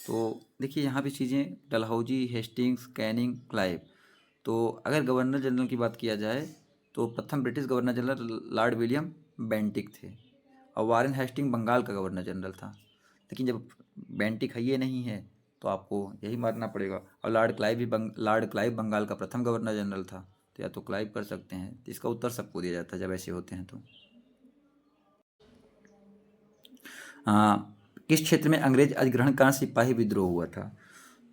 तो देखिए यहाँ भी चीज़ें डलहौजी, हेस्टिंग्स, कैनिंग, क्लाइव। तो अगर गवर्नर जनरल की बात किया जाए तो प्रथम British governor general Lord William Bentinck थे, और वारेन हेस्टिंग बंगाल का गवर्नर जनरल था। लेकिन जब बेंटिक है ये नहीं है तो आपको यही मानना पड़ेगा। और लॉर्ड क्लाइव बंगाल का प्रथम गवर्नर जनरल था, तो या तो क्लाइव कर सकते हैं। तो इसका उत्तर सबको दिया जाता है जब ऐसे होते हैं तो। किस क्षेत्र में अंग्रेज अधिग्रहण का सिपाही विद्रोह हुआ था?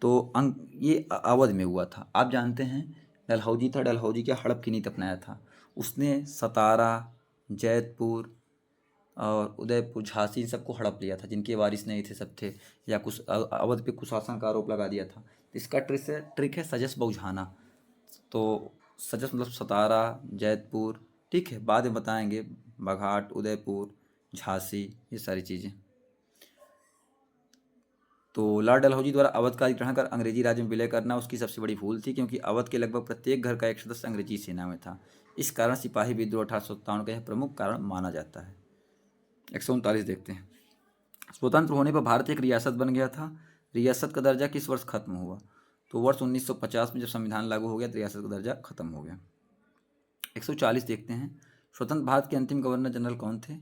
तो ये अवध में हुआ था। आप जानते हैं डलहौजी था, डलहौजी क्या हड़प की नीति अपनाया था। उसने सतारा, जैतपुर और उदयपुर, झांसी, इन सबको हड़प लिया था। जिनके वारिस नहीं थे सब थे, या कुछ अवध पे कुशासन का आरोप लगा दिया था। तो इसका ट्रिक है सजस बहुझाना। तो सजस मतलब सतारा, जैतपुर। ठीक है, बाद में बताएंगे। बाघाट, उदयपुर, झांसी, ये सारी चीज़ें। तो लॉर्ड डलहौजी द्वारा अवध का अधिग्रहण कर अंग्रेजी राज्य में विलय करना उसकी सबसे बड़ी भूल थी, क्योंकि अवध के लगभग प्रत्येक घर का एक सदस्य अंग्रेजी सेना में था। इस कारण सिपाही विद्रोह 1857 का यह प्रमुख कारण माना जाता है। 139 देखते हैं। स्वतंत्र होने पर भारत एक रियासत बन गया था। रियासत का दर्जा किस वर्ष खत्म हुआ? तो वर्ष 1950 में जब संविधान लागू हो गया तो रियासत का दर्जा खत्म हो गया। 140 देखते हैं। स्वतंत्र भारत के अंतिम गवर्नर जनरल कौन थे?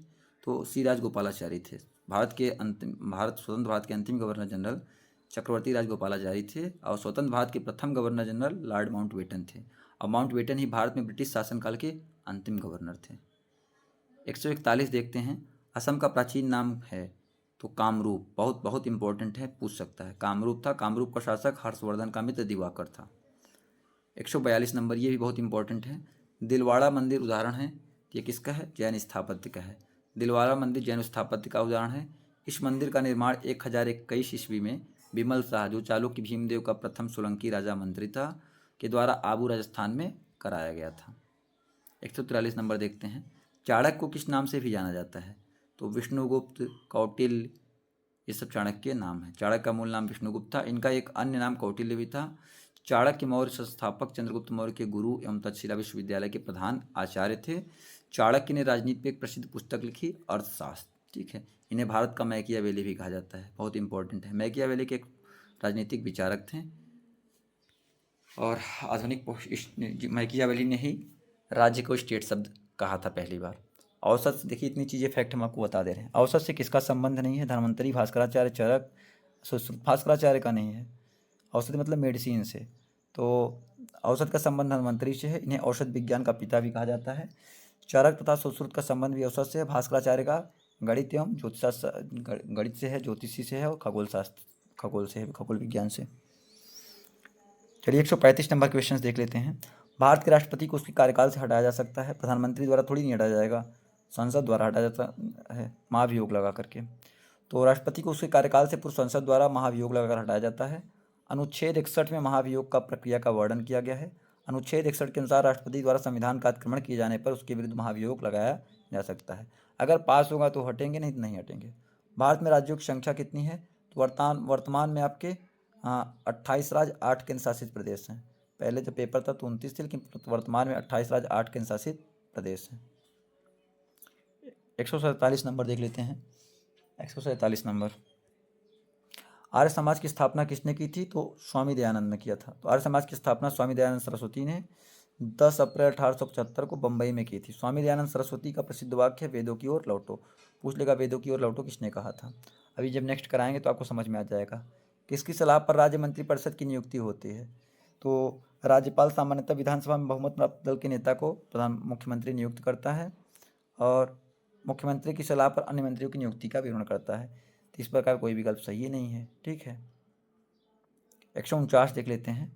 तो सी राजगोपालाचारी थे। स्वतंत्र भारत के अंतिम गवर्नर जनरल चक्रवर्ती राजगोपालाचारी थे, और स्वतंत्र भारत के प्रथम गवर्नर जनरल लॉर्ड माउंटबेटन थे। और माउंटबेटन ही भारत में ब्रिटिश शासनकाल के अंतिम गवर्नर थे। 141 देखते हैं। असम का प्राचीन नाम है? तो कामरूप। बहुत बहुत इंपॉर्टेंट है, पूछ सकता है। कामरूप था। कामरूप का शासक हर्षवर्धन का मित्र दिवाकर था। 142 नंबर, ये भी बहुत इंपॉर्टेंट है। दिलवाड़ा मंदिर उदाहरण है। ये किसका है? जैन स्थापत्य का है। दिलवाड़ा मंदिर जैन स्थापत्य का उदाहरण है। इस मंदिर का निर्माण 1021 ईस्वी में बिमल शाह, जो चालुक्य भीमदेव का प्रथम सोलंकी राजा मंत्री था, के द्वारा आबू राजस्थान में कराया गया था। 143 नंबर देखते हैं। चाणक्य को किस नाम से भी जाना जाता है? तो विष्णुगुप्त, कौटिल्य, ये सब चाणक्य के नाम है। चाणक्य का मूल नाम विष्णुगुप्त था। इनका एक अन्य नाम कौटिल्य भी था। चाणक्य मौर्य संस्थापक चंद्रगुप्त मौर्य के गुरु एवं तक्षशिला विश्वविद्यालय के प्रधान आचार्य थे। चाणक्य ने राजनीति पर एक प्रसिद्ध पुस्तक लिखी, अर्थशास्त्र। ठीक है, इन्हें भारत का मैकियावेली भी कहा जाता है। बहुत इंपॉर्टेंट है। मैकियावेली के एक राजनीतिक विचारक थे, और आधुनिक मैकियावेली ने ही राज्य को स्टेट शब्द कहा था पहली बार। औसत से देखिए, इतनी चीज़ें फैक्ट हम आपको बता दे रहे हैं। औसत से किसका संबंध नहीं है? धन्वंतरी, भास्कराचार्य, चरक, भास्कराचार्य का नहीं है। औषधि मतलब मेडिसिन से। तो औसत का संबंध धन्वंतरी से है। इन्हें औषध विज्ञान का पिता भी कहा जाता है। चरक तथा सुश्रुत का संबंध भी औसत से है। भास्कराचार्य का गणित एवं गणित से है, ज्योतिषी से है, और खगोल से है, खगोल विज्ञान से। चलिए 135 नंबर क्वेश्चन देख लेते हैं। भारत के राष्ट्रपति को उसके कार्यकाल से हटाया जा सकता है, प्रधानमंत्री द्वारा थोड़ी नहीं हटाया जाएगा, संसद द्वारा हटाया जाता है महाभियोग लगा करके। तो राष्ट्रपति को उसके कार्यकाल से पूर्व संसद द्वारा महाभियोग लगाकर हटाया जाता है। अनुच्छेद 61 में महाभियोग का प्रक्रिया का वर्णन किया गया है। अनुच्छेद 61 के अनुसार राष्ट्रपति द्वारा संविधान का अतिक्रमण किए जाने पर उसके विरुद्ध महाभियोग लगाया जा सकता है। अगर पास होगा तो हटेंगे, नहीं तो नहीं हटेंगे। भारत में राज्यों की संख्या कितनी है? तो वर्तमान में आपके 28 राज्य 8 केंद्र शासित प्रदेश हैं। पहले जब पेपर था तो 29 थे, लेकिन वर्तमान में 28 राज्य 8 केंद्र शासित प्रदेश हैं। 147 नंबर देख लेते हैं। 147 नंबर, आर्य समाज की स्थापना किसने की थी? तो स्वामी दयानंद ने किया था। तो आर्य समाज की स्थापना स्वामी दयानंद सरस्वती ने 10 अप्रैल 1875 को बम्बई में की थी। स्वामी दयानंद सरस्वती का प्रसिद्ध वाक्य है, वेदों की ओर लौटो। पूछ लेगा वेदों की ओर लौटो किसने कहा था। अभी जब नेक्स्ट कराएंगे तो आपको समझ में आ जाएगा। किसकी सलाह पर राज्य मंत्रिपरिषद की नियुक्ति होती है? तो राज्यपाल सामान्यतः विधानसभा में बहुमत प्राप्त दल के नेता को मुख्यमंत्री नियुक्त करता है और मुख्यमंत्री की सलाह पर अन्य मंत्रियों की नियुक्ति का विवरण करता है। तो इस प्रकार कोई विकल्प सही नहीं है, ठीक है। 149 देख लेते हैं।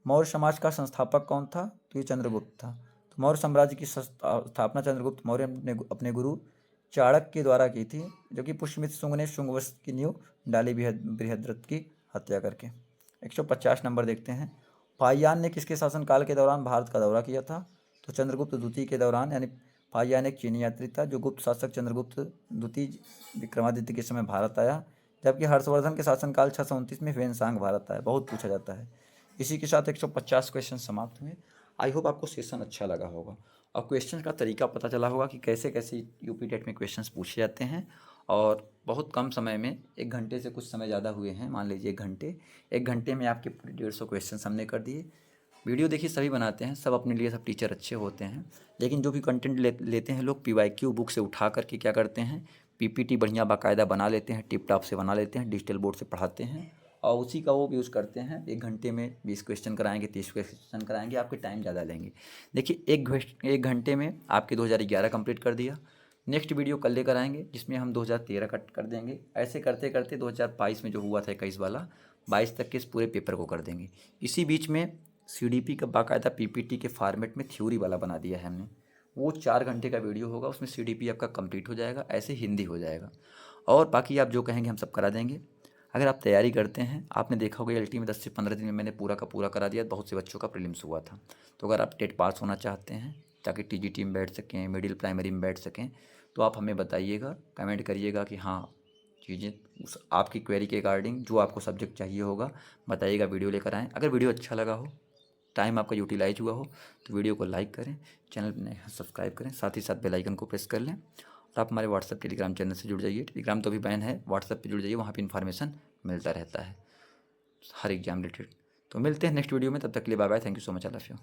मौर्य समाज का संस्थापक कौन था? तो ये चंद्रगुप्त था। तो मौर्य साम्राज्य की स्थापना चंद्रगुप्त मौर्य ने अपने गुरु चाणक्य के द्वारा की थी, जो कि पुष्यमित्र शुंग ने शुंग वंश की नींव डाली बृहद्रथ की हत्या करके। 150 नंबर देखते हैं। फाहियान ने किसके शासनकाल के दौरान भारत का दौरा किया था? तो चंद्रगुप्त द्वितीय के दौरान, यानी फाहियान एक चीनी यात्री था जो गुप्त शासक चंद्रगुप्त द्वितीय विक्रमादित्य के समय भारत आया, जबकि हर्षवर्धन के शासनकाल 629 में ह्वेनसांग भारत आया। बहुत पूछा जाता है। इसी के साथ 150 क्वेश्चन समाप्त हुए। आई होप आपको सेशन अच्छा लगा होगा और क्वेश्चन का तरीका पता चला होगा कि कैसे कैसे यूपी टेट में क्वेश्चंस पूछे जाते हैं। और बहुत कम समय में, 1 घंटे से कुछ समय ज़्यादा हुए हैं, मान लीजिए 1 घंटे में आपके पूरे 150 क्वेश्चन हमने कर दिए। वीडियो देखिए सभी बनाते हैं, सब अपने लिए सब टीचर अच्छे होते हैं, लेकिन जो भी कंटेंट लेते हैं लोग PYQ बुक से उठा करके क्या करते हैं, PPT बढ़िया बाकायदा बना लेते हैं, टिप टॉप से बना लेते हैं, डिजिटल बोर्ड से पढ़ाते हैं और उसी का वो यूज़ करते हैं। 1 घंटे में 20 क्वेश्चन कराएंगे, 30 क्वेश्चन कराएंगे, आपके टाइम ज़्यादा लेंगे। देखिए 1 घंटे में आपके 2011 कंप्लीट कर दिया। नेक्स्ट वीडियो कल लेकर आएंगे जिसमें हम 2013 कट कर देंगे। ऐसे करते करते 2022 में जो हुआ था 21 वाला 22 तक के इस पूरे पेपर को कर देंगे। इसी बीच में CDP का बाकायदा PPT के फॉर्मेट में थ्योरी वाला बना दिया है हमने। वो 4 घंटे का वीडियो होगा, उसमें CDP आपका कंप्लीट हो जाएगा, ऐसे हिंदी हो जाएगा और बाकी आप जो कहेंगे हम सब करा देंगे। अगर आप तैयारी करते हैं, आपने देखा होगा LT में 10 से 15 दिन में मैंने पूरा का पूरा करा दिया। बहुत से बच्चों का प्रीलिम्स हुआ था। तो अगर आप टेट पास होना चाहते हैं ताकि TGT में बैठ सकें, मिडिल प्राइमरी में बैठ सकें, तो आप हमें बताइएगा, कमेंट करिएगा कि हाँ चीज़ें उस आपकी क्वेरी के अकॉर्डिंग जो आपको सब्जेक्ट चाहिए होगा बताइएगा, वीडियो लेकर आएँ। अगर वीडियो अच्छा लगा हो, टाइम आपका यूटिलाइज हुआ हो, तो वीडियो को लाइक करें, चैनल में सब्सक्राइब करें, साथ ही साथ बेल आइकन को प्रेस कर लें और आप हमारे व्हाट्सएप टेलीग्राम चैनल से जुड़ जाइए। टेलीग्राम तो अभी बैन है, व्हाट्सएप पे जुड़ जाइए, वहाँ पे इन्फॉर्मेशन मिलता रहता है हर एग्जाम रिलेटेड। तो मिलते हैं नेक्स्ट वीडियो में, तब तक के लिए bye bye, thank you so much, I love you.